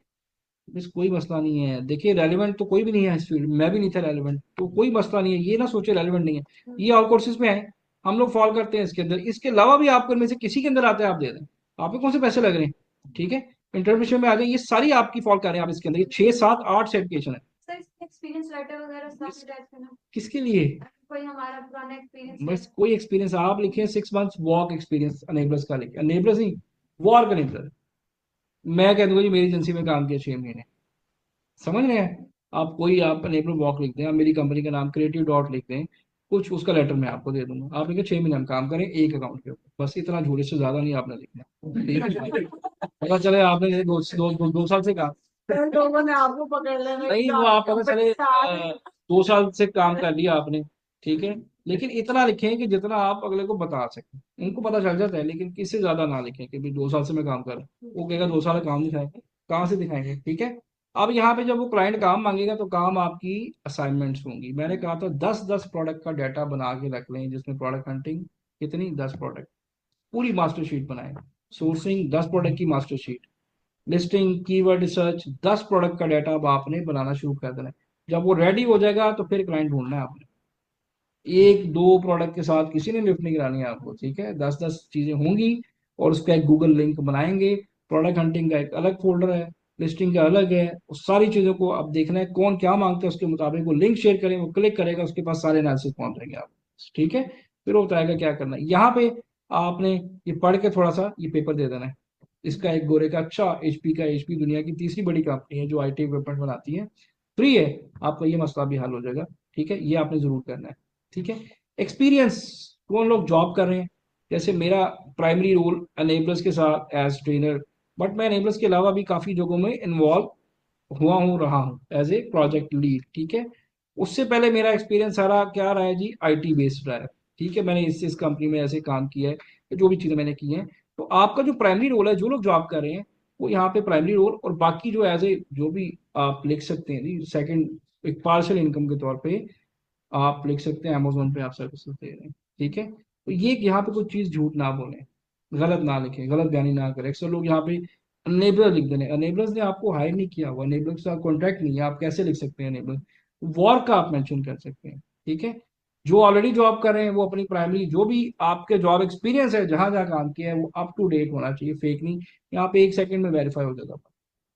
बस कोई मसला नहीं है। देखिए रेलिवेंट तो कोई भी नहीं है इस फील्ड में, मैं भी नहीं था रेलिवेंट, तो कोई मसला नहीं है, ये ना सोचे रेलिवेंट नहीं है, ये आउट कोर्सेज में है, हम लोग फॉलो करते हैं इसके अंदर। इसके अलावा भी आपको इनमें से किसी के अंदर आते हैं, आप दे दें, आपको कौन से पैसे लग रहे हैं। ठीक है, इंटरव्यू में आ जाए, ये सारी आपकी फॉलो कर रहे हैं आप इसके अंदर, ये 6 7 8 सर्टिफिकेशन है। सर एक्सपीरियंस लेटर वगैरह सब अटैच करना, किसके लिए? कोई हमारा पुराना एक्सपीरियंस बस कोई एक्सपीरियंस आप लिखे, 6 मंथ्स वॉक एक्सपीरियंस अनेबल्स का लिखे, अनेबल्स नहीं, वॉर्क अनेबलर। मैं कह दूंगा जी मेरी एजेंसी में काम किया 6 महीने, समझ रहे हैं आप। कोई आप अनेबल वॉक लिख दें, आप मेरी कंपनी का नाम क्रिएटिव डॉट लिख दें, कुछ उसका लेटर मैं आपको दे दूंगा, आप लिखे 6 महीने हम काम करें एक अकाउंट के ऊपर, बस इतना, झूठे से ज्यादा नहीं आपने लिखना। ठीक है, पता चले आपने 2 साल से काम, सर लोगों ने आपको पकड़ लेना नहीं वो आप पता चले 2 साल से काम कर लिया आपने। ठीक है, लेकिन इतना लिखें कि जितना आप अगले को बता सकें, उनको पता चल जाता है, लेकिन किससे ज्यादा ना लिखें कि भाई 2 साल से मैं काम कर रहा हूँ, वो कहेगा 2 साल का काम दिखाएंगे, कहाँ से दिखाएंगे। ठीक है। अब यहाँ पे जब वो क्लाइंट काम मांगेगा तो काम आपकी असाइनमेंट्स होंगी। मैंने कहा था 10 10 प्रोडक्ट का डाटा बना के रख लें, जिसमें प्रोडक्ट हंटिंग कितनी, 10 प्रोडक्ट, पूरी मास्टर शीट बनाए, सोर्सिंग 10 प्रोडक्ट की master sheet, listing keyword research, 10 product का डाटा अब आपने बनाना शुरू कर देना है। जब वो रेडी हो जाएगा तो फिर क्लाइंट ढूंढना है आपने, 1 2 प्रोडक्ट के साथ किसी ने लिफ्ट नहीं करानी है आपको। ठीक है, 10 10 चीजें होंगी, और उसका एक गूगल लिंक बनाएंगे, प्रोडक्ट हंटिंग का एक अलग फोल्डर है, लिस्टिंग का अलग है, उस सारी चीजों को अब देखना है कौन क्या मांगता है, उसके मुताबिक वो लिंक शेयर करें, वो क्लिक करेगा, उसके पास सारे एनालिसिस पहुंच जाएंगे आप। ठीक है, फिर वो बताएगा क्या करना है। यहाँ पे आपने ये पढ़ के थोड़ा सा ये पेपर दे देना है। इसका एक गोरे का, अच्छा HP का, HP दुनिया की तीसरी बड़ी कंपनी है जो IT इक्विपमेंट बनाती है, फ्री है, आपका ये मसला भी हल हो जाएगा। ठीक है, ये आपने जरूर करना है। ठीक है, एक्सपीरियंस, कौन लोग जॉब कर रहे हैं, जैसे मेरा प्राइमरी रोल अनेबलर्स के साथ एज ट्रेनर, बट मैं अनेबलर्स के अलावा भी काफ़ी जगहों में इन्वॉल्व हुआ हूँ, रहा हूँ एज ए प्रोजेक्ट लीड। ठीक है, उससे पहले मेरा एक्सपीरियंस सारा क्या रहा है जी, IT बेस्ड रहा है। ठीक है, मैंने इस कंपनी में ऐसे काम किया है, जो भी चीज़ें मैंने की हैं। तो आपका जो प्राइमरी रोल है, जो लोग जॉब कर रहे हैं, वो यहाँ पे प्राइमरी रोल, और बाकी जो एज ए जो भी आप लिख सकते हैं जी, सेकंड एक पार्शियल इनकम के तौर पे आप लिख सकते हैं, अमेजोन पे आप सर्विसेज दे रहे हैं। ठीक है, तो ये यहाँ पे कोई चीज़ झूठ ना बोलें, गलत ना लिखें, गलत बयानी ना करें। अक्सर लोग यहाँ पे अनेबलर लिख देने, अनेबलर्स ने आपको हायर नहीं किया हुआ, अनेबलर के साथ कॉन्ट्रैक्ट नहीं है, आप कैसे लिख सकते हैं अनेबलर, वॉर का आप मेंशन कर सकते हैं। ठीक है, जो ऑलरेडी जॉब कर रहे हैं वो अपनी प्राइमरी जो भी आपके जॉब एक्सपीरियंस है, जहां जहां काम किया है, वो अप टू डेट होना चाहिए, फेक नहीं। यहाँ पे 1 सेकंड में वेरीफाई हो जाता है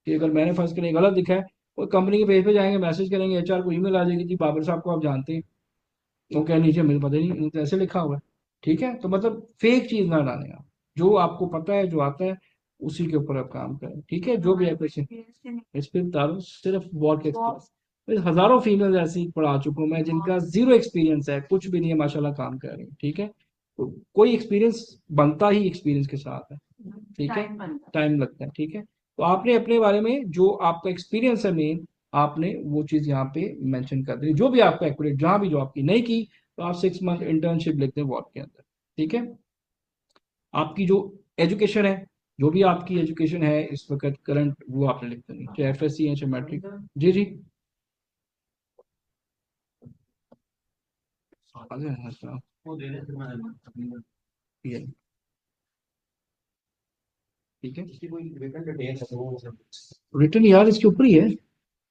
कि अगर मैंने फर्स्ट करें गलत दिखा है, वो कंपनी के पेज पे जाएंगे, मैसेज करेंगे, HR को ईमेल आ जाएगी, जी बाबर साहब को आप जानते हैं, वो कह लीजिए मुझे पता ही नहीं, इन्होंने तो ऐसे लिखा हुआ है। ठीक है, तो मतलब फेक चीज ना डालें आप, जो आपको पता है, जो आता है, उसी के ऊपर आप काम करें। ठीक है, जो भी एप्लीकेशन, इस पे बता रहा हूँ, सिर्फ वर्क एक्सपीरियंस, हजारों फीमेल ऐसी पढ़ा चुका हूँ मैं, जिनका जीरो एक्सपीरियंस है, कुछ भी नहीं है, माशाल्लाह काम कर रही है। ठीक है, तो कोई एक्सपीरियंस बनता ही एक्सपीरियंस के साथ है। ठीक है, टाइम लगता है। ठीक है, तो आपने अपने बारे में जो आपका एक्सपीरियंस है मेन, आपने वो चीज यहाँ पे मेंशन कर दी, जो भी आपका एक्यूरेट, जहां भी जो आपकी नहीं की, तो आप 6 मंथ इंटर्नशिप लिखते हैं वर्क के अंदर। ठीक है, आपकी जो एजुकेशन है, जो भी आपकी एजुकेशन है इस वक्त करंट, वो आपने लिख देनी, चाहे FSC है चाहे मैट्रिक। जी जी, अच्छा, वो दे रहे थे मैंने। ये, ठीक है, इसकी कोई रिटर्न डिटेल है तो वो रिटर्न यार इसके ऊपर ही है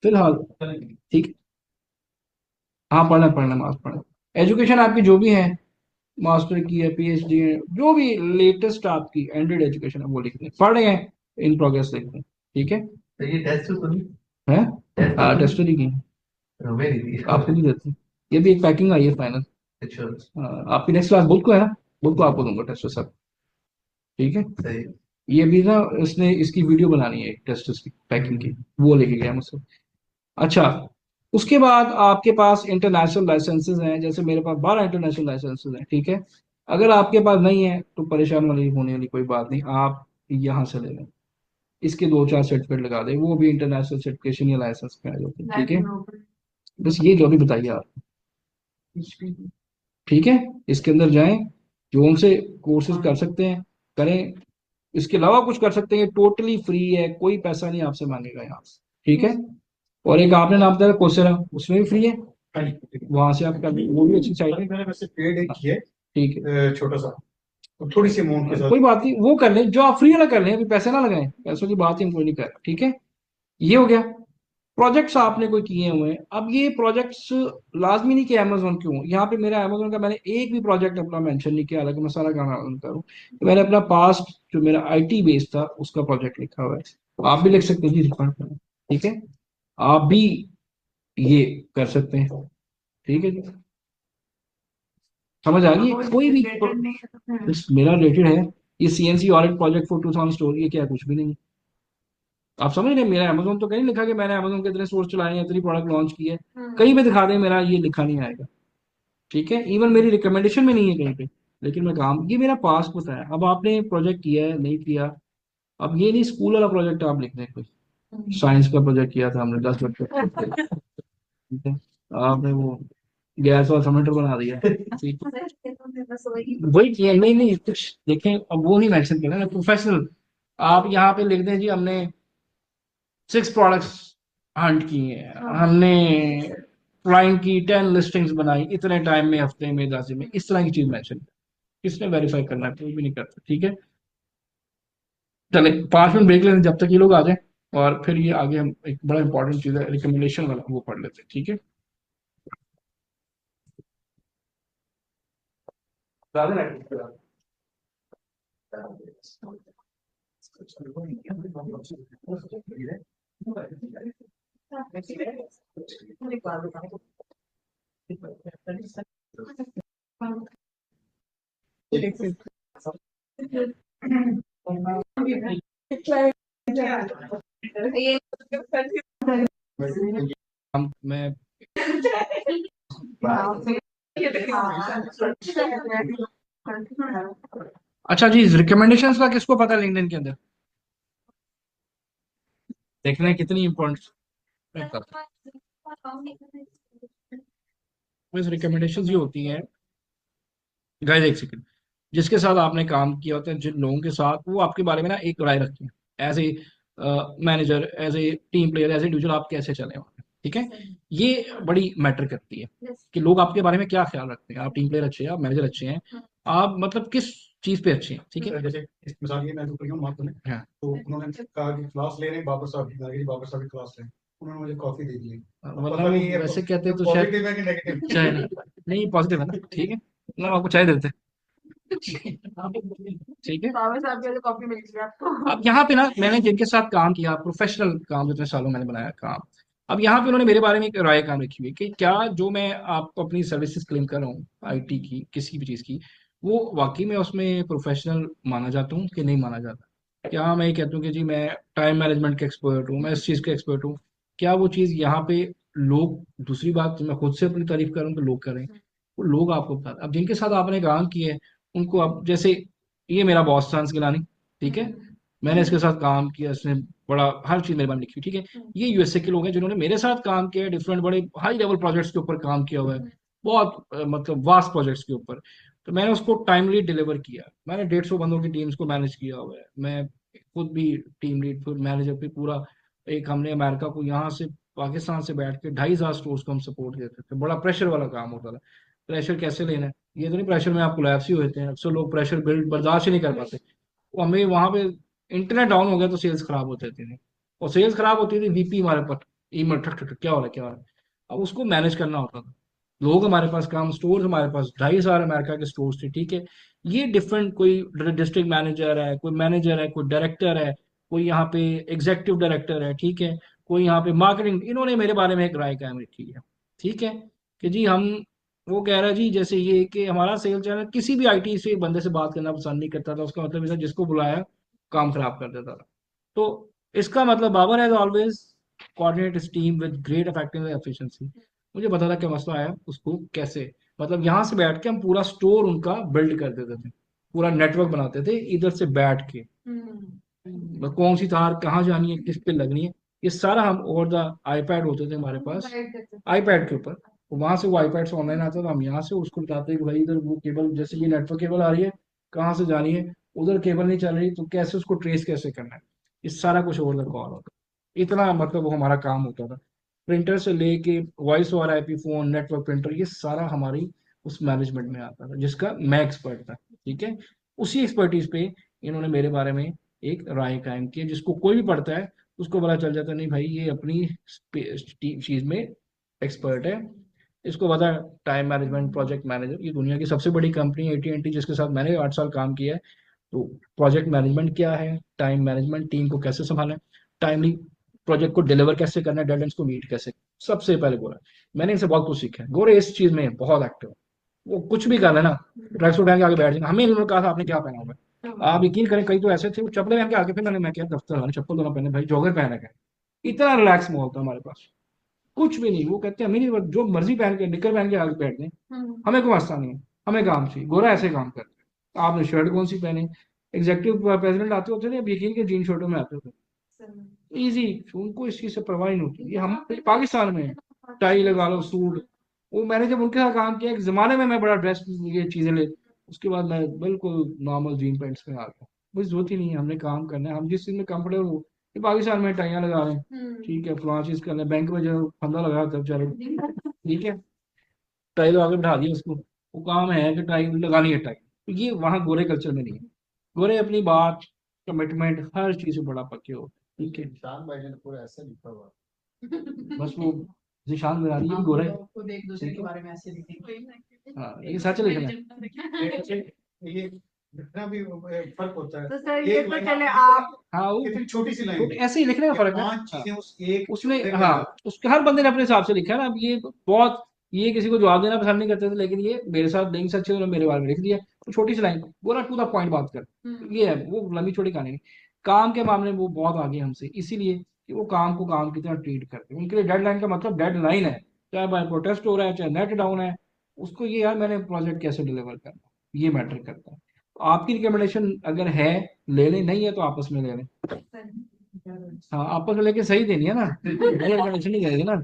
फिलहाल। ठीक है, हाँ पढ़ना पढ़ना मास्टर पढ़ना, एजुकेशन आपकी जो भी है, मास्टर की है, PhD है, जो भी लेटेस्ट आपकी एंड्रॉइड एजुकेशन है वो लिख दें, पढ़ रहे हैं, इन प्रोग्रेस लिख दें। ठीक है, तो ये टेस्ट तो नहीं है टेस्ट टेस्ट की मेरी थी आपको नहीं देते, ये भी एक पैकिंग आई है फाइनल। अच्छा आपकी नेक्स्ट क्लास बुक को है ना, बुक को आपको दूंगा टेस्ट सब। ठीक है, सही ये भी ना इसने इसकी वीडियो बनानी है टेस्ट की पैकिंग की, वो लेके गया मुझसे। अच्छा, उसके बाद आपके पास इंटरनेशनल लाइसेंसेज हैं, जैसे मेरे पास 12 इंटरनेशनल लाइसेंसेज हैं। ठीक है, अगर आपके पास नहीं है तो परेशान वाली होने वाली कोई बात नहीं, आप यहाँ से ले लें, इसके 2-4 सर्टिफिकेट लगा दें, वो भी इंटरनेशनल सर्टिफिकेशन या लाइसेंस पे आ जाते हैं, ठीक है। बस ये जो भी बताइए आप, ठीक है। इसके अंदर जाएं, जो उनसे कोर्सेज कर सकते हैं करें, इसके अलावा कुछ कर सकते हैं, टोटली फ्री है, कोई पैसा नहीं आपसे मांगेगा यहाँ से, ठीक है। और एक आपने नाम बताया कोर्सेरा, उसमें भी फ्री है, वहां से आप कर, वो भी अच्छी साइट है, मैंने वैसे पेड एक की है, ठीक है। छोटा सा, और थोड़ी सी अमाउंट के साथ। कोई बात नहीं, वो कर लें, जो आप फ्री वाला कर लें, अभी पैसे ना लगाएं, पैसों की बात ही हम कोई नहीं कर रहा, ठीक है। ये हो गया। प्रोजेक्ट्स आपने कोई किए हुए हैं, अब ये प्रोजेक्ट्स लाजमी नहीं कि अमेजोन के हों, यहाँ पे मेरा अमेजोन का मैंने एक भी प्रोजेक्ट अपना मेंशन नहीं किया, हालांकि मैं सारा काम अमेजोन करूँ, तो मैंने अपना पास्ट जो मेरा आईटी बेस था उसका प्रोजेक्ट लिखा हुआ है, तो आप भी लिख सकते हैं जी, रिकॉर्ड करें, ठीक है। आप भी ये कर सकते हैं, ठीक है जी। समझ आ गई कोई भी, बस मेरा रिलेटेड है, ये CNC audit project for 2000 store, ये क्या है, कुछ भी नहीं। आप समझ रहे हैं, मेरा अमेजोन तो कहीं लिखा कि मैंने अमेजोन के इतने स्टोर चलाए हैं, इतनी प्रोडक्ट लॉन्च की है, कहीं पे दिखा दें, मेरा ये लिखा नहीं आएगा, ठीक है। इवन मेरी रिकमेंडेशन में नहीं है कहीं पे, लेकिन मैं काम, ये मेरा पास होता है। अब आपने प्रोजेक्ट किया है नहीं किया, अब ये नहीं स्कूल वाला प्रोजेक्ट आप लिख दें, कोई साइंस का प्रोजेक्ट किया था हमने 10 बच्चों का, ठीक है, आपने वो गैस वाला सिलेंडर बना दिया, ठीक है, वही किया, नहीं नहीं कुछ देखें, अब वो नहीं मेंशन करना ना प्रोफेशनल, आप यहाँ पे लिख दें जी हमने 6 प्रोडक्ट्स हंट किए हैं, हमने क्लाइंट की 10 लिस्टिंग्स बनाई इतने टाइम में, हफ्ते में, 10 में, इस तरह की चीज मेंशन, किसने वेरीफाई करना है, कोई भी नहीं करता, ठीक है। चले 5 मिनट ब्रेक लेते हैं जब तक ये लोग आ जाए, और फिर ये आगे हम एक बड़ा इंपॉर्टेंट चीज है रिकमेंडेशन वाला, वो पढ़ लेते हैं, ठीक है। हम मैं अच्छा जी, रिकमेंडेशंस का किसको पता है लिंक्डइन के अंदर, देख रहे हैं कितनी इंपॉर्टेंट, बस रिकमेंडेशंस ये होती हैं गाइस, एक सेकंड, जिसके साथ आपने काम किया होता है, जिन लोगों के साथ, वो आपके बारे में ना एक राय रखते हैं, as a manager, as a team player, as a individual, आप कैसे चले वहाँ पे, ठीक है। ये बड़ी मैटर करती है कि लोग आपके बारे में क्या ख्याल रखते हैं, आप टीम प्लेयर अच्छे हैं, आप मैनेजर अच्छे हैं, आप मतलब किस चीज पे अच्छे हैं, ठीक है। जैसे इस मिसाल ये मैं तो करी हूँ मार्क में, हाँ। तो उन्होंने कहा कि क्लास ले रहे हैं, बाबर साहब की, मैंने कहा बाबर साहब की क्लास लें, उन्होंने मुझे कॉफी दे दी है। मतलब पता नहीं है वैसे कहते तो शायद पॉजिटिव है कि नेगेटिव। चाय नहीं पॉजिटिव है ना, ठीक है, मतलब आपको चाय देते ठीक है। बाबा साहब के कॉफी मिल गई आपको। अब यहाँ पे ना मैंने जिनके साथ काम किया, प्रोफेशनल काम जितने सालों मैंने बनाया काम, अब यहाँ पे उन्होंने मेरे बारे में एक राय काम रखी हुई है कि क्या जो मैं आपको अपनी सर्विसेज क्लेम कर रहा हूँ आईटी की, किसी भी चीज़ की, वो वाकई में उसमें प्रोफेशनल माना जाता हूँ कि नहीं माना जाता। क्या मैं ये कहता हूँ कि जी मैं टाइम मैनेजमेंट का एक्सपर्ट हूँ, मैं इस चीज़ का एक्सपर्ट हूँ, क्या वो चीज़ यहाँ पे लोग, दूसरी बात मैं खुद से अपनी तारीफ कर रहा हूँ तो लोग करें, वो लोग आपको बता, अब जिनके साथ आपने काम किया है उनको, अब जैसे ये मेरा बॉस था अंश गिलानी, ठीक है, मैंने इसके साथ काम किया, इसने बड़ा हर चीज मेरे बारे में लिखी हुई, ठीक है। ये यूएसए के लोग हैं जिन्होंने मेरे साथ काम किया है, डिफरेंट बड़े हाई लेवल प्रोजेक्ट्स के ऊपर काम किया हुआ है, बहुत मतलब वास्ट प्रोजेक्ट्स के ऊपर, तो मैंने उसको टाइमली डिलीवर किया, मैंने 150 बंदों की टीम्स को मैनेज किया हुआ है, मैं खुद भी टीम लीड, फिर मैनेजर, फिर पूरा एक हमने अमेरिका को यहाँ से, पाकिस्तान से बैठ के 2,500 स्टोर्स को हम सपोर्ट देते थे, बड़ा प्रेशर वाला काम होता था। प्रेशर कैसे लेना है, ये तो नहीं प्रेशर में आप कोलैप्स ही होते हैं, अक्सर लोग प्रेशर बिल्ड बर्दाश्त ही नहीं कर पाते, वो हमें वहां पे इंटरनेट डाउन हो गया तो सेल्स खराब हो जाती थी, और सेल्स खराब होती थी, वीपी हमारे पास ईमेल ठक ठक ठक, क्या हो रहा है क्या हो रहा है, अब उसको मैनेज करना होता था। लोग हमारे पास काम, स्टोर्स हमारे पास 2,500 अमेरिका के स्टोर्स थे, ठीक है। ये डिफरेंट, कोई डिस्ट्रिक्ट मैनेजर है, कोई मैनेजर है, कोई डायरेक्टर है, कोई यहाँ पे एग्जीक्यूटिव डायरेक्टर है, ठीक है, कोई यहाँ पे मार्केटिंग, इन्होंने मेरे बारे में एक राय कायम रखी है, ठीक है, कि जी हम, वो कह रहा है जी जैसे ये कि हमारा सेल चैनल किसी भी आईटी से बंदे से बात करना पसंद नहीं करता था, उसका मतलब ये था जिसको बुलाया काम खराब कर देता था। तो इसका मतलब Babar has always coordinate his team with great effectiveness and efficiency, मुझे पता था क्या मसला है, उसको कैसे मतलब यहाँ से बैठ के हम पूरा स्टोर उनका बिल्ड कर देते थे, पूरा नेटवर्क बनाते थे इधर से बैठ के। कौन सी तार कहाँ जानी है, किस पे लगनी है, ये सारा हम ओवर द आईपैड होते थे हमारे पास, आईपैड के ऊपर। तो वहां से वो आईपैड से ऑनलाइन आता था, हम यहाँ से उसको बताते कि भाई इधर वो केबल, जैसे ये नेटवर्क केबल आ रही है, कहाँ से जानी है, उधर केबल नहीं चल रही तो कैसे उसको ट्रेस कैसे करना है, ये सारा कुछ ओवर द कॉल होता। इतना मतलब वो हमारा काम होता था। प्रिंटर से लेके voice over IP phone, network printer, ये सारा हमारी उस मैनेजमेंट में आता था, जिसका मैं एक्सपर्ट था। ठीक है, उसी एक्सपर्टीज पे इन्होंने मेरे बारे में एक राय कायम की, जिसको कोई भी पढ़ता है उसको पता चल जाता है, नहीं भाई ये अपनी चीज में एक्सपर्ट है, इसको पता है टाइम मैनेजमेंट, प्रोजेक्ट मैनेजर। ये दुनिया की सबसे बड़ी कंपनी है AT&T, जिसके साथ मैंने 8 साल काम किया है। तो प्रोजेक्ट मैनेजमेंट क्या है, टाइम मैनेजमेंट, टीम को कैसे संभालना है, टाइमली प्रोजेक्ट को डिलीवर कैसे करना है, डेडलाइंस को मीट कैसे, सबसे पहले बोला। मैंने इनसे बहुत कुछ सीखा है। गोरे इस चीज में बहुत एक्टिव है, वो कुछ भी कर लेना, ट्रैक सूट पहन के आगे बैठ जाना। हमें इन्होंने कहा था आपने क्या पहना हुआ है, आप यकीन करें कई तो ऐसे थे वो चप्पल पहन के आगे, फिर मैं क्या दफ्तर वाले चप्पल दोनों पहने, भाई जॉगर पहन रखा है। इतना रिलैक्स माहौल था हमारे पास, कुछ भी नहीं। वो कहते हैं हमें नहीं, जो मर्जी पहन के निकर पहन के आगे बैठ दें, हमें कोई मसला नहीं है, हमें काम चाहिए। गोरा ऐसे काम करते हैं। आपने शर्ट कौन सी पहने, एग्जेक्टिव प्रेसिडेंट आते होते थे, अब यकीन के जीन शर्टों में आते होते, इजी, उनको इस चीज से परवाह ही नहीं होती। ये हम पाकिस्तान में टाई लगा लो, सूट। वो मैंने जब उनके साथ काम किया, एक जमाने में मैं बड़ा ड्रेस, ये चीजें ले, उसके बाद मैं बिल्कुल नॉर्मल जीन पैंट्स में आ गया। मुझे जरूरत ही नहीं है, हमने काम करना है, हम जिस चीज में कंफर्टेबल हो। ये पाकिस्तान में टाइयां लगा रहे हैं, ठीक है, फलां चीज कर रहे हैं, बैंक में जो फंदा लगा तब चलो, ठीक है, टाई लगा के बिठा दिया उसको, वो काम है कि टाई लगानी है टाई। तो ये वहाँ गोरे कल्चर में नहीं है। गोरे अपनी बात, कमिटमेंट, हर चीज से बड़ा पक्के हो, ठीक है। निशान भाई ने पूरा ऐसा लिखा हुआ बस वो निशान बना रही है, गोरा है। खुद एक दूसरे के बारे में ऐसे लिखेंगे। हाँ, ये सच लिखना है। ये लिखना भी फर्क होता है। तो सर ये एक तो लाइन चले आप आप हाँ वो कितनी छोटी सी लाइन छोटे ऐसे ही लिखने का कि फर्क है। 5 हाँ, चीजें उस एक उसमें जुमले के हाँ, अंदर। उसके हर बंदे ने अपने हिसाब से लिखा है ना। अब ये बहुत, ये किसी को जवाब देना पसंद नहीं करते थे, लेकिन ये मेरे साथ नहीं सच्चे, उन्होंने मेरे बारे में लिख दिया। तो छोटी सी लाइन, बोला टू द पॉइंट बात कर, ये है। वो लंबी छोटी कहानी नहीं। काम के मामले में वो बहुत आगे हमसे, इसीलिए कि वो काम को काम की तरह ट्रीट करते हैं। उनके लिए डेडलाइन का मतलब डेडलाइन है, चाहे बाय प्रोटेस्ट हो रहा है, चाहे नेट डाउन है, उसको ये यार मैंने प्रोजेक्ट कैसे डिलीवर करना, ये मैटर करता है। तो आपकी रिकमेंडेशन अगर है, ले लें, नहीं है तो आपस में ले लें। हाँ, आपस में लेके सही देनी है ना, मेरी रिकमेंडेशन नहीं देनी ना।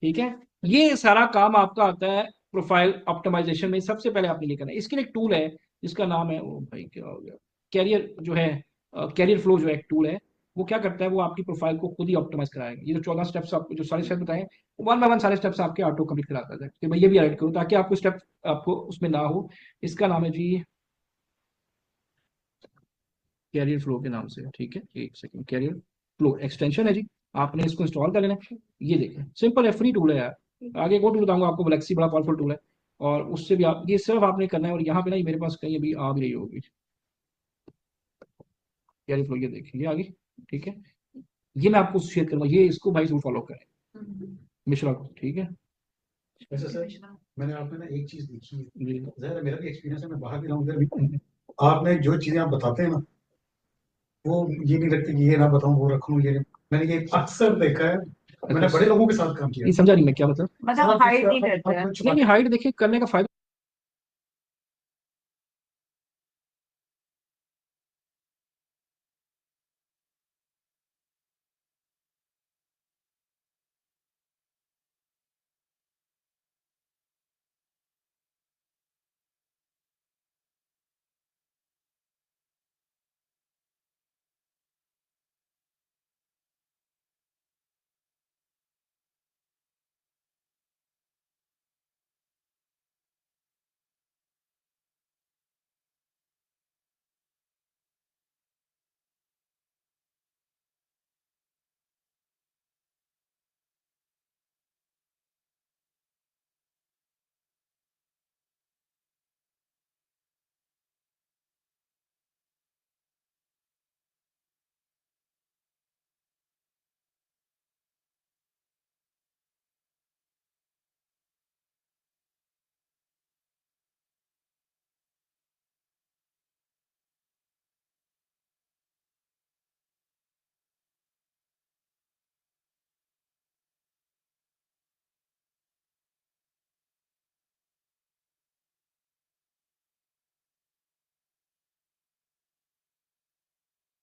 ठीक है, ये सारा काम आपका आता है प्रोफाइल ऑप्टिमाइजेशन में। सबसे पहले आपने ये करना है, इसके लिए एक टूल है जिसका नाम है, ओ भाई क्या हो गया, कैरियर जो है, कैरियर फ्लो जो है एक टूल है। वो क्या करता है, वो आपकी प्रोफाइल को खुद ही ऑप्टिमाइज कराएगा। ये जो 14 स्टेप्स, आपको जो सारे स्टेप बताए, वन बाय वन सारे स्टेप्स आपके ऑटो कंप्लीट कराता है कि भाई ये भी ऐड करो, ताकि आपको स्टेप, आपको उसमें ना हो। इसका नाम है जी कैरियर फ्लो के नाम से, ठीक है। एक सेकंड, कैरियर फ्लो एक्सटेंशन है जी, आपने इसको इंस्टॉल कर लेना है। ये देखें, सिंपल है, फ्री टूल है यार। आगे एक और टूल बताऊंगा आपको, ब्लैक्सी, बड़ा पावरफुल टूल है। और उससे भी आप, ये सिर्फ आपने करना है। और यहाँ पे ना, ये मेरे पास कहीं अभी आ भी रही होगी कैरियर फ्लो, ये देखिए ये आ गई, ठीक है। ये मैं आपको शेयर करूंगा, ये इसको भाई जरूर फॉलो करें, मिश्रा को, ठीक है वैसे सर मैंने आप में ना एक चीज देखी है, जी। जरा मेरा भी एक्सपीरियंस है, मैं बाहर भी रहा हूँ उधर भी। आपने जो चीजें आप बताते हैं ना, वो ये नहीं लगती कि ये ना बताऊं वो रखूं, ये नहीं। मैंने ये अक्सर देखा है, मैंने बड़े लोगों के साथ काम किया। ये समझा नहीं मैं क्या मतलब। मतलब हाइड नहीं करते हैं। नहीं नहीं, हाइट देखिए करने का फायदा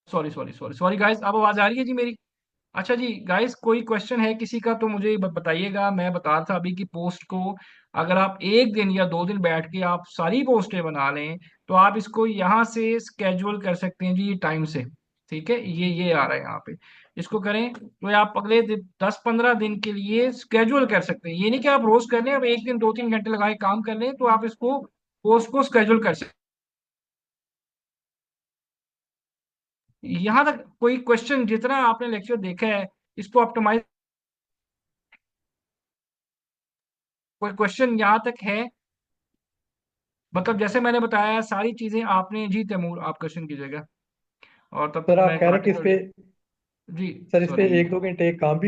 sorry sorry sorry sorry guys, अब आवाज आ रही है जी मेरी? अच्छा जी गाइस, कोई क्वेश्चन है किसी का तो मुझे बताइएगा। मैं बता रहा था अभी कि पोस्ट को अगर आप एक दिन या 2 दिन बैठ के आप सारी पोस्टें बना लें तो आप इसको यहाँ से स्केड्यूल कर सकते हैं जी टाइम से। ठीक है, ये आ रहा है यहाँ पे। इसको करें तो ये आप अगले 10-15 दिन के लिए स्केड्यूल कर सकते हैं। ये नहीं कि आप रोज कर लें, अब एक दिन 2-3 घंटे लगाए काम कर लें, तो आप इसको पोस्ट को स्केड्यूल कर सकते हैं। यहाँ तक कोई क्वेश्चन, जितना आपने लेक्चर देखा है इसको ऑप्टिमाइज, कोई क्वेश्चन यहाँ तक है? मतलब जैसे मैंने बताया सारी चीजें आपने, जी तैमूर आप क्वेश्चन कीजिएगा और तब तक सर आप मैं कह रहे हैं कि इस कंटिन्यू। पे, जी सर इस पे सॉरी। 1-2 घंटे काम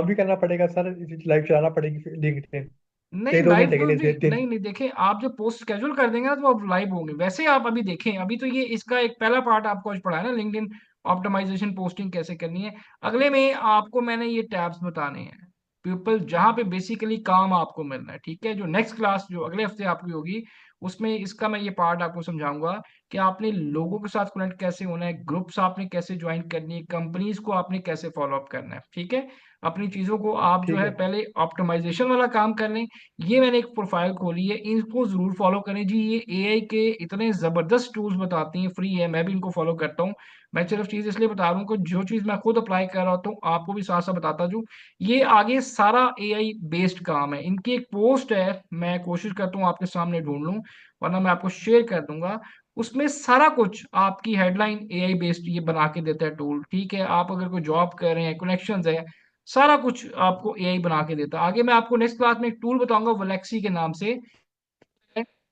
भी करना पड़ेगा सर, लाइव चलाना पड़ेगी लिंक्डइन नहीं, एक दो लाइव घंटे के तो लिए जी दिन। नहीं नहीं, देखें आप जब पोस्ट स्केड्यूल कर देंगे ना तो आप लाइव होंगे। वैसे आप अभी देखें, अभी तो ये इसका एक पहला पार्ट आपको आज पढ़ा है ना, लिंक्डइन ऑप्टिमाइजेशन पोस्टिंग कैसे करनी है। अगले में आपको मैंने ये टैब्स बताने हैं पीपल, जहाँ पे बेसिकली काम आपको मिलना है। ठीक है, जो नेक्स्ट क्लास जो अगले हफ्ते आपकी होगी उसमें इसका मैं ये पार्ट आपको समझाऊंगा कि आपने लोगों के साथ कनेक्ट कैसे होना है, ग्रुप्स आपने कैसे ज्वाइन करनी है, कंपनीज को आपने कैसे फॉलो अप करना है। ठीक है, अपनी चीजों को आप जो ठीक है है। पहले ऑप्टिमाइजेशन वाला काम कर लें। ये मैंने एक प्रोफाइल खोली है, इनको जरूर फॉलो करें जी। ये एआई के इतने जबरदस्त टूल्स बताती हैं, फ्री है, मैं भी इनको फॉलो करता हूँ। मैं सिर्फ चीज इसलिए बता रहा हूँ कि जो चीज मैं खुद अप्लाई कर रहा होता हूँ आपको भी साथ साथ बताता जाऊँ। ये आगे सारा एआई बेस्ड काम है। इनकी एक पोस्ट है, मैं कोशिश करता हूँ आपके सामने ढूंढ लूँ, वरना मैं आपको शेयर कर दूंगा। उसमें सारा कुछ आपकी हेडलाइन एआई बेस्ड ये बना के देता है टूल। ठीक है, आप अगर कोई जॉब कर रहे हैं, कनेक्शंस है, सारा कुछ आपको एआई बना के देता है। आगे मैं आपको नेक्स्ट क्लास में एक टूल बताऊंगा वलेक्सी के नाम से,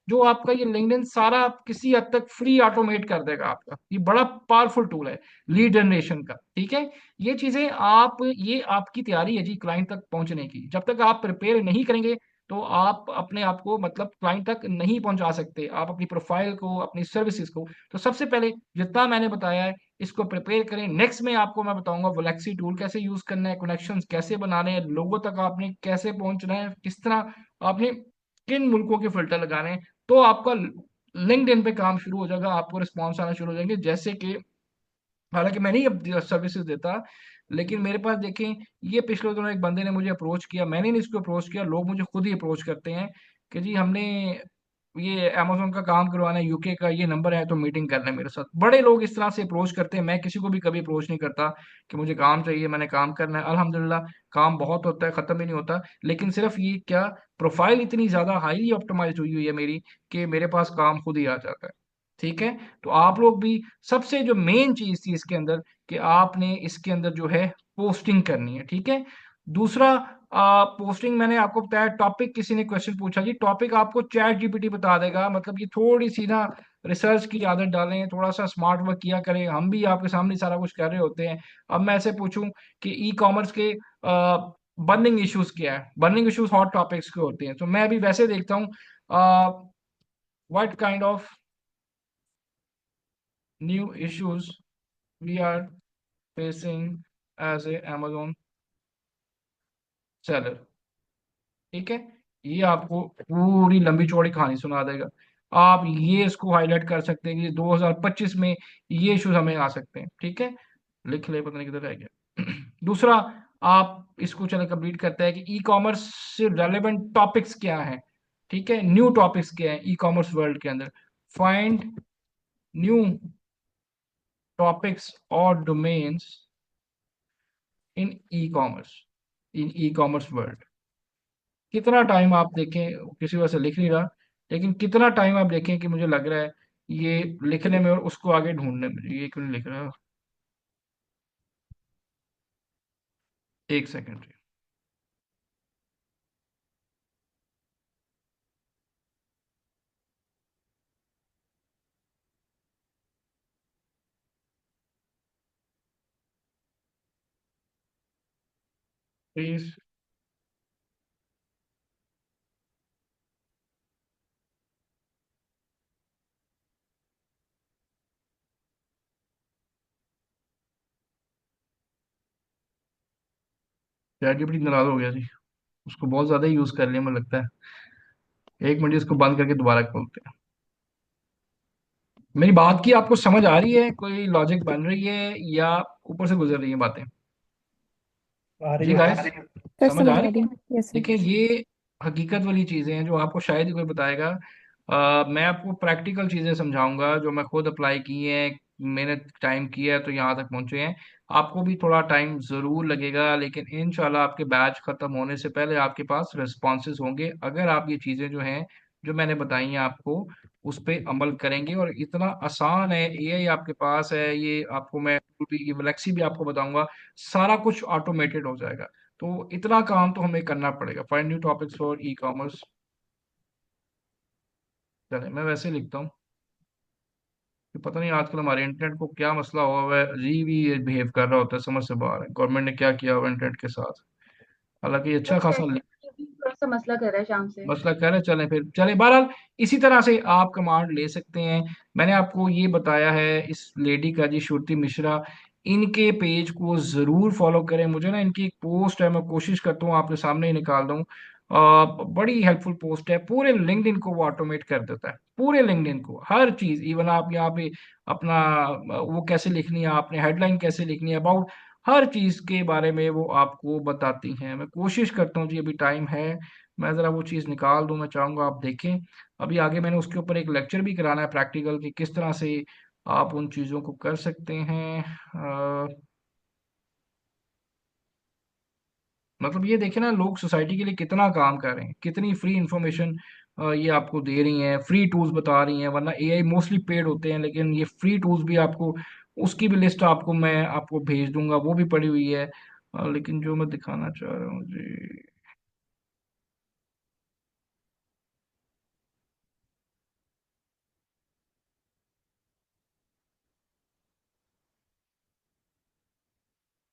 जो आपका ये लिंक्डइन सारा किसी हद तक फ्री ऑटोमेट कर देगा आपका। ये बड़ा पावरफुल टूल है लीड जनरेशन का। ठीक है, ये चीजें आप, ये आपकी तैयारी है जी क्लाइंट तक पहुंचने की। जब तक आप प्रिपेयर नहीं करेंगे तो आप अपने आप को मतलब क्लाइंट तक नहीं पहुंचा सकते, आप अपनी प्रोफाइल को, अपनी सर्विसेज को। तो सबसे पहले जितना मैंने बताया है इसको प्रिपेयर करें। नेक्स्ट में आपको मैं बताऊंगा वोलेक्सी टूल कैसे यूज करना है, कनेक्शंस कैसे बनाने हैं, लोगों तक आपने कैसे पहुंचना है, किस तरह आपने किन मुल्कों के फिल्टर लगाने हैं। तो आपका लिंक्डइन पे काम शुरू हो जाएगा, आपको रिस्पॉन्स आना शुरू हो जाएंगे। जैसे कि हालांकि मैं नहीं अब सर्विसेज देता, लेकिन मेरे पास देखें, ये पिछले दिनों एक बंदे ने मुझे अप्रोच किया, मैंने नहीं इसको अप्रोच किया, लोग मुझे खुद ही अप्रोच करते हैं कि जी हमने ये अमेजोन का काम करवाना है, यूके का ये नंबर है तो मीटिंग करना है मेरे साथ। बड़े लोग इस तरह से अप्रोच करते हैं। मैं किसी को भी कभी अप्रोच नहीं करता कि मुझे काम चाहिए, मैंने काम करना है। अल्हम्दुलिल्लाह काम बहुत होता है, खत्म ही नहीं होता। लेकिन सिर्फ ये क्या, प्रोफाइल इतनी ज्यादा हाईली ऑप्टिमाइज हुई हुई है मेरी कि मेरे पास काम खुद ही आ जाता है। ठीक है, तो आप लोग भी, सबसे जो मेन चीज थी इसके अंदर कि आपने इसके अंदर जो है पोस्टिंग करनी है। ठीक है, दूसरा पोस्टिंग मैंने आपको बताया। टॉपिक किसी ने क्वेश्चन पूछा जी, टॉपिक आपको चैट जीपीटी बता देगा। मतलब ये थोड़ी सी ना रिसर्च की आदत डालें, थोड़ा सा स्मार्ट वर्क किया करें। हम भी आपके सामने सारा कुछ कर रहे होते हैं। अब मैं ऐसे पूछूं कि ई कॉमर्स के बर्निंग इश्यूज क्या है, बर्निंग इश्यूज हॉट टॉपिक्स के होते हैं, तो मैं अभी वैसे देखता हूँ what kind of new issues we are facing as a Amazon seller। ठीक है, ये आपको पूरी लंबी चौड़ी कहानी सुना देगा। आप ये इसको हाईलाइट कर सकते हैं कि 2025 में ये इश्यूज हमें आ सकते हैं। ठीक है, लिख ले, पता नहीं किधर रह गया। दूसरा, आप इसको चले कंप्लीट करते हैं कि ई कॉमर्स से रेलेवेंट टॉपिक्स क्या हैं। ठीक है, न्यू टॉपिक्स क्या हैं ई कॉमर्स वर्ल्ड के अंदर। फाइंड न्यू टॉपिक्स और डोमेन्स इन ई कॉमर्स, इन ई कॉमर्स वर्ल्ड। कितना टाइम आप देखें, किसी वजह से लिख नहीं रहा, लेकिन कितना टाइम आप देखें कि मुझे लग रहा है ये लिखने में और उसको आगे ढूंढने में। ये क्यों नहीं लिख रहा? एक सेकंड प्लीज। चैट जीपीटी नाराज हो गया जी, उसको बहुत ज्यादा ही यूज कर लिया मुझे लगता है। एक मिनट इसको बंद करके दोबारा खोलते हैं। मेरी बात की आपको समझ आ रही है, कोई लॉजिक बन रही है या ऊपर से गुजर रही है बातें? आ रही जी है गाइस, सर। सर समझ समझ आ आ रही रही है? है, यस सर। देखिए, ये हकीकत वाली चीजें हैं जो आपको शायद ही कोई बताएगा। मैं आपको प्रैक्टिकल चीजें समझाऊंगा जो मैं खुद अप्लाई की हैं, मैंने टाइम किया है तो यहाँ तक पहुंचे हैं। आपको भी थोड़ा टाइम जरूर लगेगा, लेकिन इंशाल्लाह आपके बैच खत्म होने से पहले आपके पास रिस्पॉन्सेज होंगे, अगर आप ये चीजें जो हैं जो मैंने बताई हैं आपको उस पे अमल करेंगे। और इतना आसान है, एआई आपके पास है, ये आपको मैं ये Flexi भी आपको बताऊंगा, सारा कुछ ऑटोमेटेड हो जाएगा। तो इतना काम तो हमें करना पड़ेगा। Find new topics for e commerce. चले, मैं वैसे ही लिखता हूँ कि पता नहीं आजकल हमारे इंटरनेट को क्या मसला हुआ हुआ है, अजीब ही बिहेव कर रहा होता है, समझ से बाहर है गवर्नमेंट ने क्या किया हुआ इंटरनेट के साथ। हालांकि ये अच्छा बस खासा टेक्निकली भी थोड़ा सा मसला कर रहा है शाम से। मसला कह रहे, चलें फिर चले। बहरहाल इसी तरह से आप कमांड ले सकते हैं। मैंने आपको ये बताया है, इस लेडी का जी, श्रुति मिश्रा, इनके पेज को जरूर फॉलो करें। मुझे ना इनकी एक पोस्ट है, मैं कोशिश करता हूँ आपके सामने ही निकाल दूँ। बड़ी हेल्पफुल पोस्ट है, पूरे लिंक्डइन को वो ऑटोमेट कर देता है, पूरे लिंक्डइन को हर चीज। इवन आप यहाँ पे अपना वो कैसे लिखनी है, आपने हेडलाइन कैसे लिखनी है, अबाउट हर चीज के बारे में वो आपको बताती हैं। मैं कोशिश करता हूँ जी, अभी टाइम है, मैं जरा वो चीज़ निकाल दूं, मैं चाहूंगा आप देखें। अभी आगे मैंने उसके ऊपर एक लेक्चर भी कराना है प्रैक्टिकल, कि किस तरह से आप उन चीज़ों को कर सकते हैं। मतलब ये देखें ना, लोग सोसाइटी के लिए कितना काम कर रहे हैं, कितनी फ्री इंफॉर्मेशन ये आपको दे रही हैं, फ्री टूल्स बता रही हैं। वरना एआई मोस्टली पेड होते हैं, लेकिन ये फ्री टूल्स भी आपको, उसकी भी लिस्ट आपको मैं आपको भेज दूंगा, वो भी पड़ी हुई है। लेकिन जो मैं दिखाना चाह रहा हूँ जी,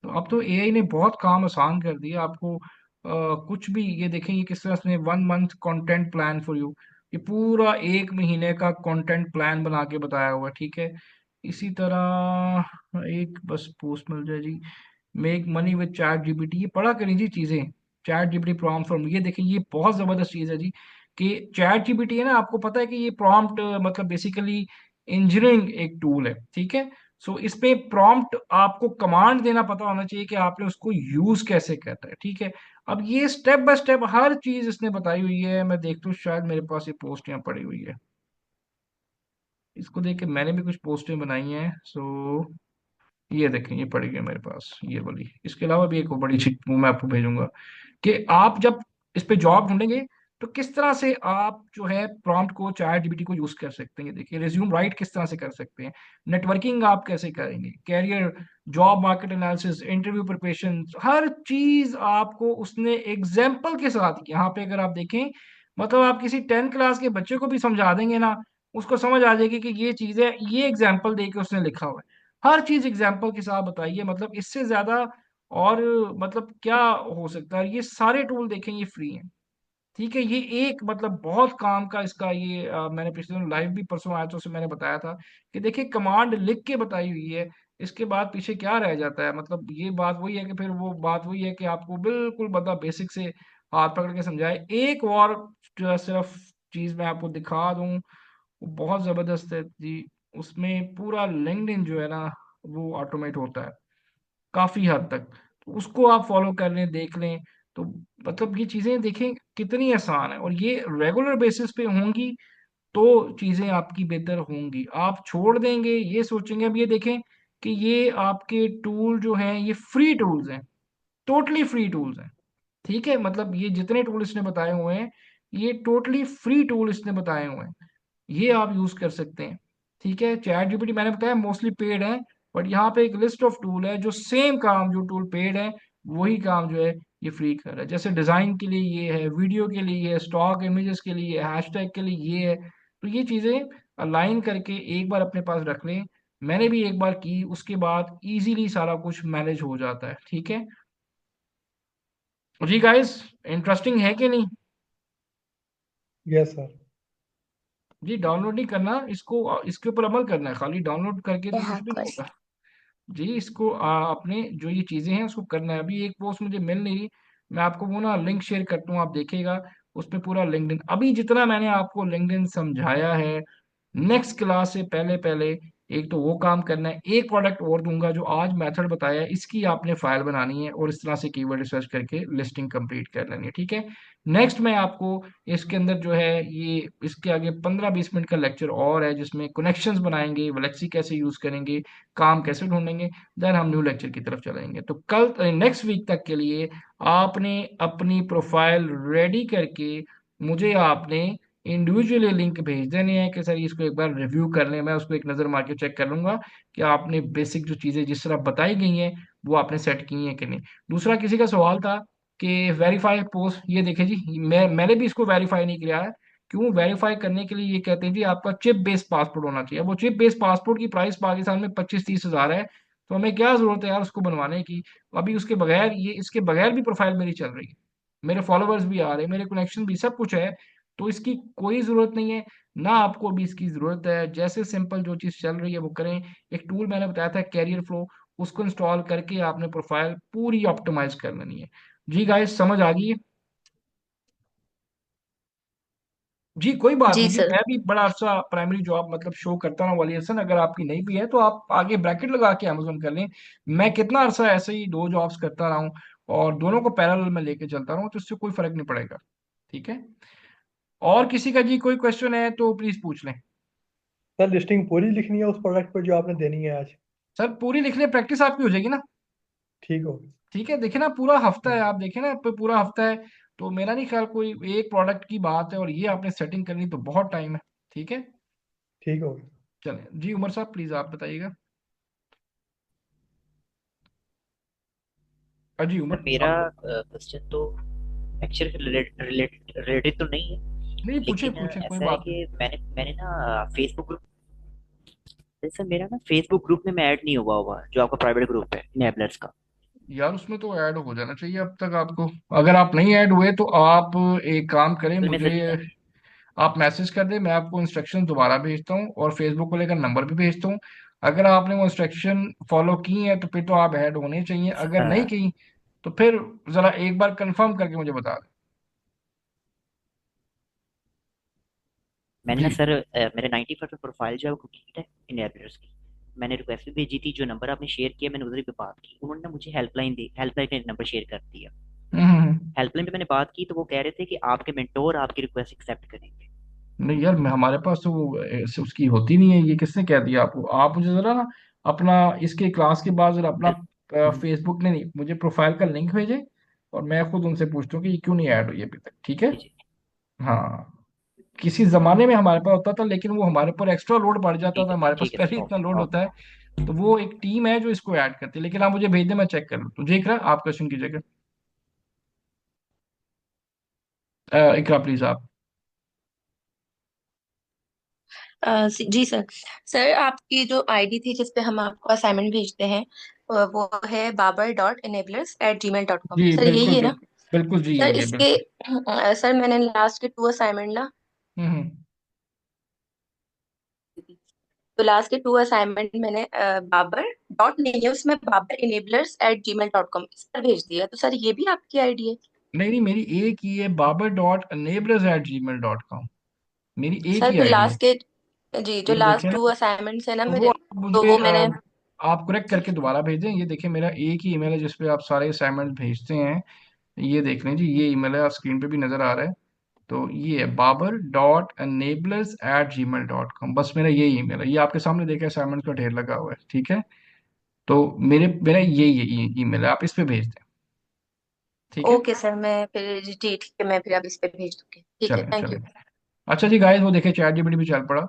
तो अब तो एआई ने बहुत काम आसान कर दिया आपको। कुछ भी, ये देखें ये किस तरह से 1 month content plan for you, ये पूरा 1 महीने का कंटेंट प्लान बना के बताया हुआ है, ठीक है। इसी तरह एक बस पोस्ट मिल जाए जी, make money with chat GPT, ये पढ़ा करें जी चीजें। चैट जीपीटी प्रॉम्प्ट फॉर्म, ये देखें ये बहुत जबरदस्त चीज है जी, कि चैट जीपीटी है ना, आपको पता है कि ये प्रॉम्प्ट मतलब बेसिकली इंजीनियरिंग एक टूल है, ठीक है। सो इस पे प्रॉम्प्ट आपको कमांड देना पता होना चाहिए कि आपने उसको यूज कैसे करना है, ठीक है। अब ये स्टेप बाय स्टेप हर चीज इसने बताई हुई है। मैं देखता हूँ, शायद मेरे पास ये पोस्ट यहाँ पड़ी हुई है, इसको देख के मैंने भी कुछ पोस्टें बनाई हैं। सो ये देखें, ये पड़ी हुई है मेरे पास, ये वाली। इसके अलावा भी एक बड़ी सी वो मैं आपको भेजूंगा, कि आप जब इस पे जॉब ढूंढेंगे तो किस तरह से आप जो है प्रॉम्प्ट को, चैट जीपीटी को यूज कर सकते हैं। देखिए, रिज्यूम राइट किस तरह से कर सकते हैं, नेटवर्किंग आप कैसे करेंगे, career, job market analysis, interview preparation, हर चीज आपको उसने एग्जाम्पल के साथ, यहाँ पे अगर आप देखें, मतलब आप किसी 10th क्लास के बच्चे को भी समझा देंगे ना, उसको समझ आ जाएगी कि ये चीज है, ये एग्जाम्पल दे के उसने लिखा हुआ है। हर चीज एग्जाम्पल के साथ बताइए, मतलब इससे ज्यादा और मतलब क्या हो सकता है। ये सारे टूल देखें, ये फ्री हैं, ठीक है। ये एक मतलब बहुत काम का इसका ये मैंने पिछले दिन लाइव भी परसों आया तो उससे मैंने बताया था कि देखिए, कमांड लिख के बताई हुई है, इसके बाद पीछे क्या रह जाता है। मतलब ये बात वही है कि फिर वो बात वही है कि आपको बिल्कुल बता बेसिक से हाथ पकड़ के समझाए। एक और जो सिर्फ चीज मैं आपको दिखा दूं, वो बहुत जबरदस्त है जी। उसमें पूरा लिंक्डइन जो है ना, वो ऑटोमेट होता है काफी हद तक, तो उसको आप फॉलो कर लें, देख लें। तो मतलब ये चीजें देखें कितनी आसान है, और ये रेगुलर बेसिस पे होंगी तो चीजें आपकी बेहतर होंगी। आप छोड़ देंगे ये सोचेंगे, अब ये देखें कि ये आपके टूल जो हैं ये फ्री टूल्स हैं, टोटली फ्री टूल्स हैं, ठीक है। मतलब ये जितने टूल इसने बताए हुए हैं, ये टोटली फ्री टूल इसने बताए हुए हैं, ये आप यूज कर सकते हैं, ठीक है। चैट जीपीटी मैंने बताया मोस्टली पेड है, बट यहाँ पे एक लिस्ट ऑफ टूल है जो सेम काम जो टूल पेड है वही काम जो है ये फ्री कर रहा है। जैसे डिजाइन के लिए ये है, वीडियो के लिए ये है, स्टॉक इमेजेस के लिए, हैशटैग के लिए ये है। तो ये चीजें अलाइन करके एक बार अपने पास रख लें, मैंने भी एक बार की, उसके बाद इजीली सारा कुछ मैनेज हो जाता है, ठीक है जी। गाइस, इंटरेस्टिंग है कि नहीं? Yes sir. जी, डाउनलोड नहीं करना इसको, इसके ऊपर अमल करना है, खाली डाउनलोड करके तो Yeah, कुछ भी नहीं course. होगा जी। इसको अपने जो ये चीजें हैं उसको करना है। अभी एक पोस्ट मुझे मिल नहीं रही, मैं आपको वो ना लिंक शेयर करता हूँ, आप देखिएगा उसमें पूरा लिंक्डइन, अभी जितना मैंने आपको लिंक्डइन समझाया है नेक्स्ट क्लास से पहले पहले एक तो वो काम करना है, एक प्रोडक्ट और दूंगा जो आज मेथड बताया है, इसकी आपने फाइल बनानी है और इस तरह से कीवर्ड रिसर्च करके लिस्टिंग कंप्लीट कर लेनी है, ठीक है। नेक्स्ट मैं आपको इसके अंदर जो है ये इसके आगे 15-20 मिनट का लेक्चर और है जिसमें कनेक्शंस बनाएंगे, वलेक्सी कैसे यूज करेंगे, काम कैसे ढूंढेंगे, देन हम न्यू लेक्चर की तरफ चलेंगे। तो कल नेक्स्ट वीक तक के लिए आपने अपनी प्रोफाइल रेडी करके मुझे आपने इंडिविजुअली लिंक भेज देने हैं कि सर इसको एक बार रिव्यू कर लें, मैं उसको एक नज़र मार के चेक कर लूंगा कि आपने बेसिक जो चीज़ें जिस तरह बताई गई हैं वो आपने सेट की हैं कि नहीं। दूसरा किसी का सवाल था कि वेरीफाई पोस्ट, ये देखें जी मैंने भी इसको वेरीफाई नहीं किया है। क्यों वेरीफाई करने के लिए ये कहते हैं जी आपका चिप बेस्ड पासपोर्ट होना चाहिए। वो चिप बेस्ड पासपोर्ट की प्राइस पाकिस्तान में 25-30 हज़ार है, तो हमें क्या जरूरत है यार उसको बनवाने की। अभी उसके बगैर ये इसके बगैर भी प्रोफाइल मेरी चल रही है, मेरे फॉलोअर्स भी आ रहे हैं, मेरे कनेक्शन भी, सब कुछ है। तो इसकी कोई जरूरत नहीं है, ना आपको भी इसकी जरूरत है। जैसे सिंपल जो चीज चल रही है वो करें। एक टूल मैंने बताया था कैरियर फ्लो, उसको इंस्टॉल करके आपने प्रोफाइल पूरी ऑप्टिमाइज कर लेनी है। जी गाइस समझ आ गई है? जी कोई बात जी नहीं जी, सर। मैं भी बड़ा अरसा प्राइमरी जॉब मतलब शो करता रहा वालिएशन, अगर आपकी नहीं भी है तो आप आगे ब्रैकेट लगा के अमेजोन कर लें। मैं कितना अरसा ऐसे ही 2 जॉब्स करता रहा हूँ और दोनों को पैरेलल में लेके चलता रहा हूँ, तो इससे कोई फर्क नहीं पड़ेगा, ठीक है। और किसी का जी कोई क्वेश्चन है तो प्लीज पूछ लें। सर लिस्टिंग पूरी लिखनी है उस प्रोडक्ट पर जो आपने देनी है आज? सर पूरी लिख ले, प्रैक्टिस आपकी हो जाएगी ना। ठीक हो ठीक है, देखे ना पूरा हफ्ता है, गया। आप देखे ना पूरा हफ्ता है। तो मेरा नहीं ख्याल कोई एक प्रोडक्ट की बात है और ये आपने सेटिंग करनी तो बहुत टाइम है, ठीक है। ठीक हो गया। चलें जी, उमर साहब प्लीज आप बताइएगा। अजी सर उमर मेरा आप। क्वेश्चन तो एक्चुअली रिलेटेड तो नहीं है, नहीं पूछे लेकिन पूछे, कोई ऐसा है बात नहीं। कि मैंने ना फेसबुक ग्रुप, सर मेरा ना फेसबुक ग्रुप में मैं ऐड नहीं हुआ हुआ जो आपका प्राइवेट ग्रुप है इनेबलर्स का। यार उसमें तो ऐड हो जाना चाहिए अब तक आपको। अगर आप नहीं ऐड हुए तो आप एक काम करें, असल में मुझे सर आप मैसेज कर दें, मैं आपको इंस्ट्रक्शन दोबारा भेजता हूँ और फेसबुक को लेकर नंबर भी भेजता हूँ। अगर आपने वो इंस्ट्रक्शन फॉलो की हैं तो फिर तो आप ऐड होने चाहिए, अगर नहीं की तो फिर जरा एक बार कंफर्म करके मुझे बता दें। मैंने ना जी सर मेरे 90% प्रोफाइल जो है वो कंप्लीट है इनेबलर्स की। मैंने रिक्वेस्ट भी भेजी थी, जो नंबर आपने शेयर किया मैंने उधर भी बात की, उन्होंने ना मुझे हेल्पलाइन का नंबर शेयर कर दिया। हम्म, हेल्पलाइन पे मैंने बात की तो वो कह रहे थे कि आपके मेंटोर आपकी रिक्वेस्ट एक्सेप्ट करेंगे। नहीं यार हमारे पास तो वो उसकी होती नहीं है, ये किसने कह दिया आपको? आप मुझे जरा ना अपना इसके क्लास के बाद जरा अपना हेल्प फेसबुक ने नहीं, मुझे प्रोफाइल का लिंक भेजे और मैं खुद उनसे पूछता हूँ कि ये क्यों नहीं ऐड हुई अभी तक, ठीक है। जी जी हाँ, किसी जमाने में हमारे पास होता था लेकिन वो हमारे पर एक्स्ट्रा लोड पड़ जाता था, हमारे पास ठीक है पहले सर, इतना लोड ओके होता ओके। है। तो वो एक टीम है जो इसको ऐड करती है, लेकिन आप मुझे भेज दें मैं चेक कर लूँ। तो जी इकरा आप क्वेश्चन कीजिएगा। इकरा प्लीज आप। जी सर। सर आपकी जो आईडी थी जिस पे हम आपको असाइनमेंट भेजते हैं वो है babar.enablers@gmail.com, जी सर यही बिल्कुल है ना? बिल्कुल बिल्कुल, जी सर यही है इसके बिल्कुल। सर मैंने लास्ट के 2 असाइनमेंट ना, हम्म। तो लास्ट के 2 असाइनमेंट मैंने बाबर डॉट नहीं है उसमें, babar.enablers@gmail.com इस पर भेज दिया, तो सर ये भी आपकी आईडी है? नहीं नहीं, मेरी एक ही है, babar.enablers@gmail.com, मेरी एक सर ही जो आईडी है। लास्ट के, जी जो ये लास्ट देखें ना, 2 असाइनमेंट्स है ना तो वो मेरे, आप तो मुझे वो मैंने, आप करेक्ट करके दोबारा भेजें। ये देखिए मेरा एक ही ईमेल है जिसपे आप सारे असाइनमेंट भेजते हैं। ये देख लें जी, ये ईमेल है, आप स्क्रीन पे भी नजर आ रहा है। तो ये है babar.enablers@gmail.com, बस मेरा ये ईमेल है, ये आपके सामने देखे असाइनमेंट का ढेर लगा हुआ है, ठीक है। तो मेरा ये ईमेल है, आप इस पे भेज दें, ठीक है। ओके सर मैं फिर जी ठीक है, मैं फिर अब इस पे भेज दूंगी, ठीक है, चलें थैंक चलें। यू। अच्छा जी गाइस, वो देखें चैट जीपीटी भी चल पड़ा।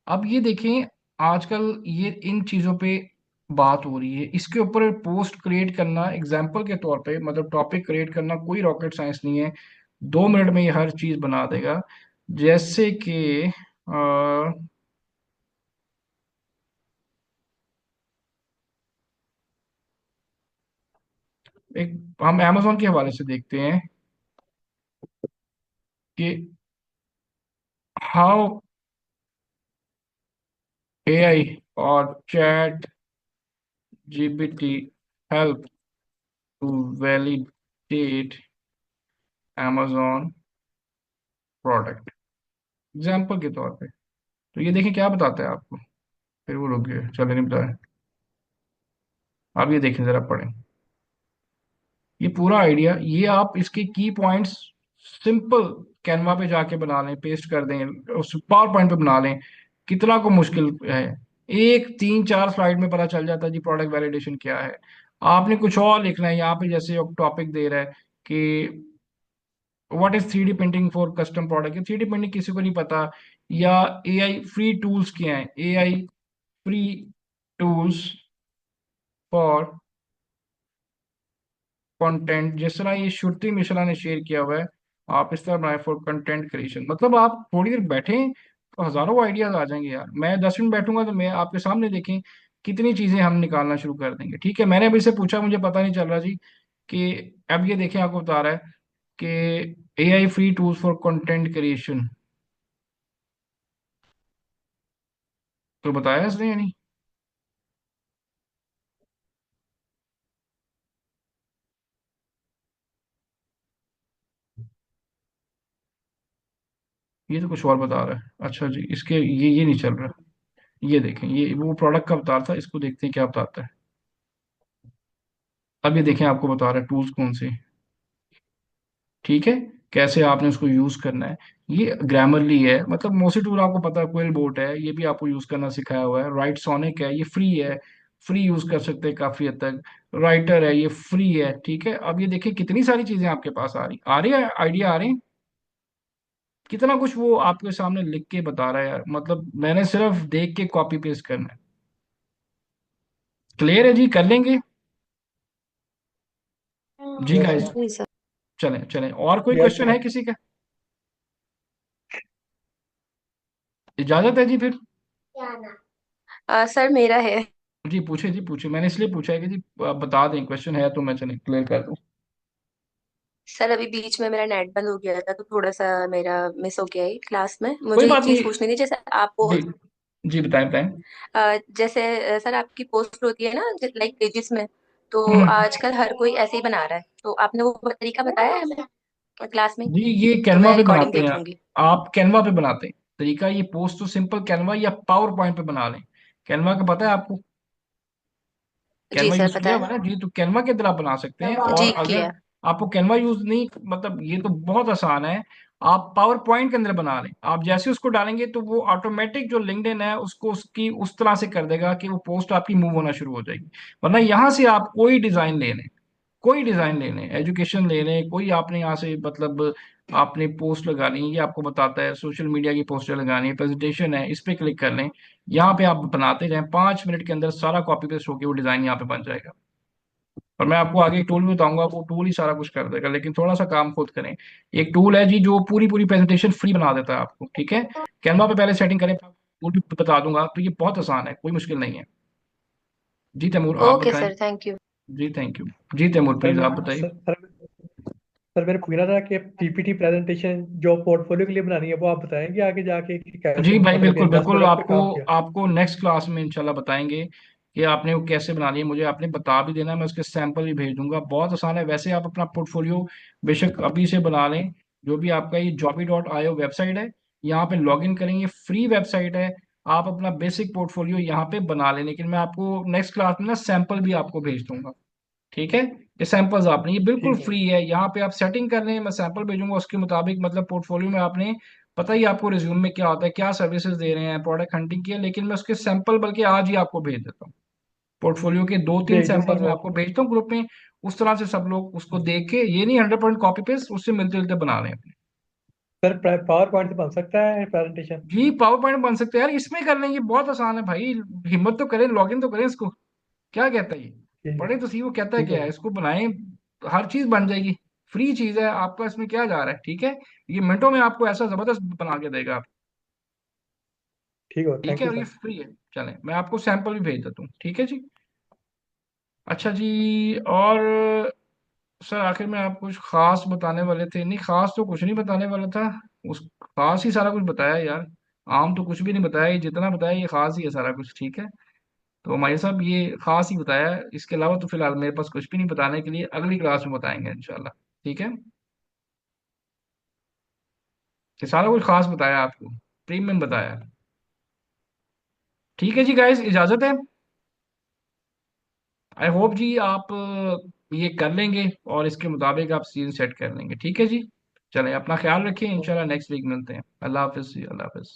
अब ये देखें, आजकल ये इन चीज़ों पे बात हो रही है, इसके ऊपर पोस्ट क्रिएट करना एग्जाम्पल के तौर पे, मतलब टॉपिक क्रिएट करना कोई रॉकेट साइंस नहीं है। 2 मिनट में ये हर चीज़ बना देगा। जैसे कि एक हम amazon के हवाले से देखते हैं कि हाउ एआई और chat GPT help to validate amazon product, example के तौर पे। तो ये देखें क्या बताता है आपको। फिर वो रुक गए, चले नहीं बताया। आप ये देखें जरा, पढ़ें ये पूरा आइडिया, ये आप इसके की पॉइंट्स सिंपल कैनवा पे जाके बना लें, पेस्ट कर दें, उस पावर पॉइंट पे बना लें। कितना को मुश्किल है, एक 3-4 स्लाइड में पता चल जाता है जी प्रोडक्ट वैलिडेशन क्या है। आपने कुछ और लिखना है यहाँ पे, जैसे टॉपिक दे रहा है कि what is 3D printing for custom product. 3D printing किसी को नहीं पता, या एआई फ्री टूल्स क्या हैं, AI free tools for content, जिस तरह ये श्रुति मिश्रा ने शेयर किया हुआ है, आप इस तरह बनाए फॉर कंटेंट क्रिएशन। मतलब आप थोड़ी देर बैठें तो हजारों आइडियाज आ जाएंगे यार। मैं 10 मिनट बैठूंगा तो मैं आपके सामने देखें कितनी चीजें हम निकालना शुरू कर देंगे। ठीक है, मैंने अभी से पूछा, मुझे पता नहीं चल रहा जी कि अब ये देखें आपको बता रहा है कि AI free tools for content creation, तो बताया इसने या नहीं। ये तो कुछ और बता रहा है। अच्छा जी, इसके ये नहीं चल रहा। ये देखें, ये वो प्रोडक्ट का बता रहा था, इसको देखते हैं क्या बताता है। अब ये देखें आपको बता रहा है टूल्स कौन से। ठीक है, कैसे आपने उसको यूज करना है। ये ग्रामरली है, मतलब मोसी टूल आपको पता है, क्वेल बोट है, ये भी आपको यूज करना सिखाया हुआ है। राइट सोनिक है, ये फ्री है, फ्री यूज कर सकते हैं काफी हद तक। राइटर है, ये फ्री है। ठीक है, अब ये देखिए कितनी सारी चीजें आपके पास आ रही है, आइडिया आ रहे हैं। कितना कुछ वो आपके सामने लिख के बता रहा है यार, मतलब मैंने सिर्फ देख के कॉपी पेस्ट करना है। क्लियर है जी, कर लेंगे जी यस गाइस। सर। जी सर। चलें चलें, और कोई यस क्वेश्चन है सर। किसी का। इजाजत है जी फिर। सर मेरा है। जी पूछे जी पूछे, मैंने इसलिए पूछा है कि जी आप बता दें, क्वेश्चन है तो मैं चले क्लियर कर दूं। सर अभी बीच में मेरा नेट बंद हो गया था तो थोड़ा सा मेरा मिस हो गया है क्लास में। कोई मुझे बात एक चीज नहीं। पूछनी थी, जैसे आपको जी जी, बताएं बताएं। जैसे सर आपकी पोस्ट होती है ना लाइक पेजेस में, तो हम्म, आजकल हर कोई ऐसे ही बना रहा है, तो आपने वो तरीका बताया है हमें क्लास में, जी ये तो कैनवा मैं पे रिकॉर्डिंग बनाते देख हैं। लूंगी। आप कैनवा पे बनाते हैं, तरीका ये पोस्ट तो सिंपल कैनवा या पावर पॉइंट पे बना लें। कैनवा का पता है आपको, जी कैनवा सर यूज पता किया है। हुआ है ना जी, तो कैनवा के अंदर आप बना सकते हैं। जी और अगर किया। आपको कैनवा यूज नहीं, मतलब ये तो बहुत आसान है, आप पावर पॉइंट के अंदर बना लें। आप जैसे उसको डालेंगे तो वो ऑटोमेटिक जो लिंक्डइन है उसको उसकी उस तरह से कर देगा कि वो पोस्ट आपकी मूव होना शुरू हो जाएगी। वरना यहाँ से आप कोई डिजाइन ले लें, कोई डिजाइन ले लें, एजुकेशन ले लें, कोई आपने यहाँ से मतलब आपने पोस्ट लगानी है, ये आपको बताता है सोशल मीडिया की पोस्टर लगानी है, प्रेजेंटेशन है, इस पे क्लिक कर लें। यहाँ पे आप बनाते जाएं, 5 मिनट के अंदर सारा कॉपी पेस्ट होकर वो डिजाइन यहाँ पे बन जाएगा। और मैं आपको आगे एक टूल भी बताऊंगा, वो टूल ही सारा कुछ कर देगा, लेकिन थोड़ा सा काम खुद करें। एक टूल है जी जो पूरी पूरी प्रेजेंटेशन फ्री बना देता है आपको। ठीक है, कैनवा पे पहले सेटिंग करें, टूल भी बता दूंगा, तो ये बहुत आसान है, कोई मुश्किल नहीं है। जी तैमूर आप ओके बताएं। Sir, thank you. जी थैंक यू। जी तैमूर सर प्लीज मैं आप बताइए। सर मेरे पूछना था कि पीपीटी प्रेजेंटेशन जो पोर्टफोलियो के लिए बनानी है वो आप बताएंगे आगे जाके कि जी कैसे भाई मतलब कि बिल्कुल 10 बिल्कुल, प्रोडक्ट पे आपको काम किया। आपको नेक्स्ट क्लास में इंशाल्लाह बताएंगे कि आपने वो कैसे बनानी है। मुझे आपने बता भी देना, मैं उसके सैंपल भी भेज दूंगा। बहुत आसान है वैसे, आप अपना पोर्टफोलियो बेशक अभी से बना लें। जो भी आपका ये jobby.io वेबसाइट है, यहाँ पे लॉग इन करेंगे, फ्री वेबसाइट है। आप अपना बेसिक पोर्टफोलियो यहाँ पे बना लें, लेकिन मैं आपको नेक्स्ट क्लास में ना सैंपल भी आपको भेज दूंगा। ठीक है, ये सैंपल्स आपने, ये बिल्कुल ठीक है। फ्री है, यहाँ पे आप सेटिंग कर लें, मैं सैंपल भेजूंगा उसके मुताबिक। मतलब पोर्टफोलियो में आपने पता ही आपको रिज्यूम में क्या होता है, क्या सर्विसेज दे रहे हैं, प्रोडक्ट हंटिंग की है, लेकिन मैं उसके सैंपल बल्कि आज ही आपको भेज देता हूँ। पोर्टफोलियो के 2-3 जी जी सर सैंपल्स मैं वो आपको भेजता हूँ ग्रुप में। उस तरह से सब लोग उसको देख के, ये नहीं 100% कॉपी पेस्ट, उससे मिलते जुलते बना लें अपने। सर पावर पॉइंट से बन सकता है प्रेजेंटेशन। जी पावर पॉइंट बन सकते हैं यार, इसमें कर लेंगे, बहुत आसान है भाई। हिम्मत तो करें, लॉग इन तो करें इसको। क्या कहता है ये, ठीक है। पढ़े तो सही वो कहता है ठीक है क्या है, सर। इसको बनाएं, हर चीज बन जाएगी। फ्री चीज है, आपका इसमें क्या जा रहा है। ठीक है, ये मिनटों में आपको ऐसा जबरदस्त बना के देगा आप। ठीक है, ठीक थैंक है, यू और ये सर। फ्री है। चलें, मैं आपको सैंपल भी भेज देता हूँ। ठीक है जी। अच्छा जी, और सर आखिर में आप कुछ खास बताने वाले थे, नहीं खास तो कुछ नहीं बताने वाला था। उस खास ही सारा कुछ बताया यार। आम तो कुछ भी नहीं बताया, ये जितना बताया ये खास ही है सारा कुछ। ठीक है, तो हमारे साहब ये खास ही बताया है, इसके अलावा तो फिलहाल मेरे पास कुछ भी नहीं बताने के लिए, अगली क्लास में बताएंगे इंशाल्लाह। ठीक है, ये सारा कुछ खास बताया आपको, प्रीमियम बताया। ठीक है जी गाइस, इजाजत है। आई होप जी आप ये कर लेंगे और इसके मुताबिक आप सीन सेट कर लेंगे। ठीक है जी, चलें, अपना ख्याल रखिए, इंशाल्लाह नेक्स्ट वीक मिलते हैं। अल्लाह हाफिज़ जी, अल्लाह हाफिज़।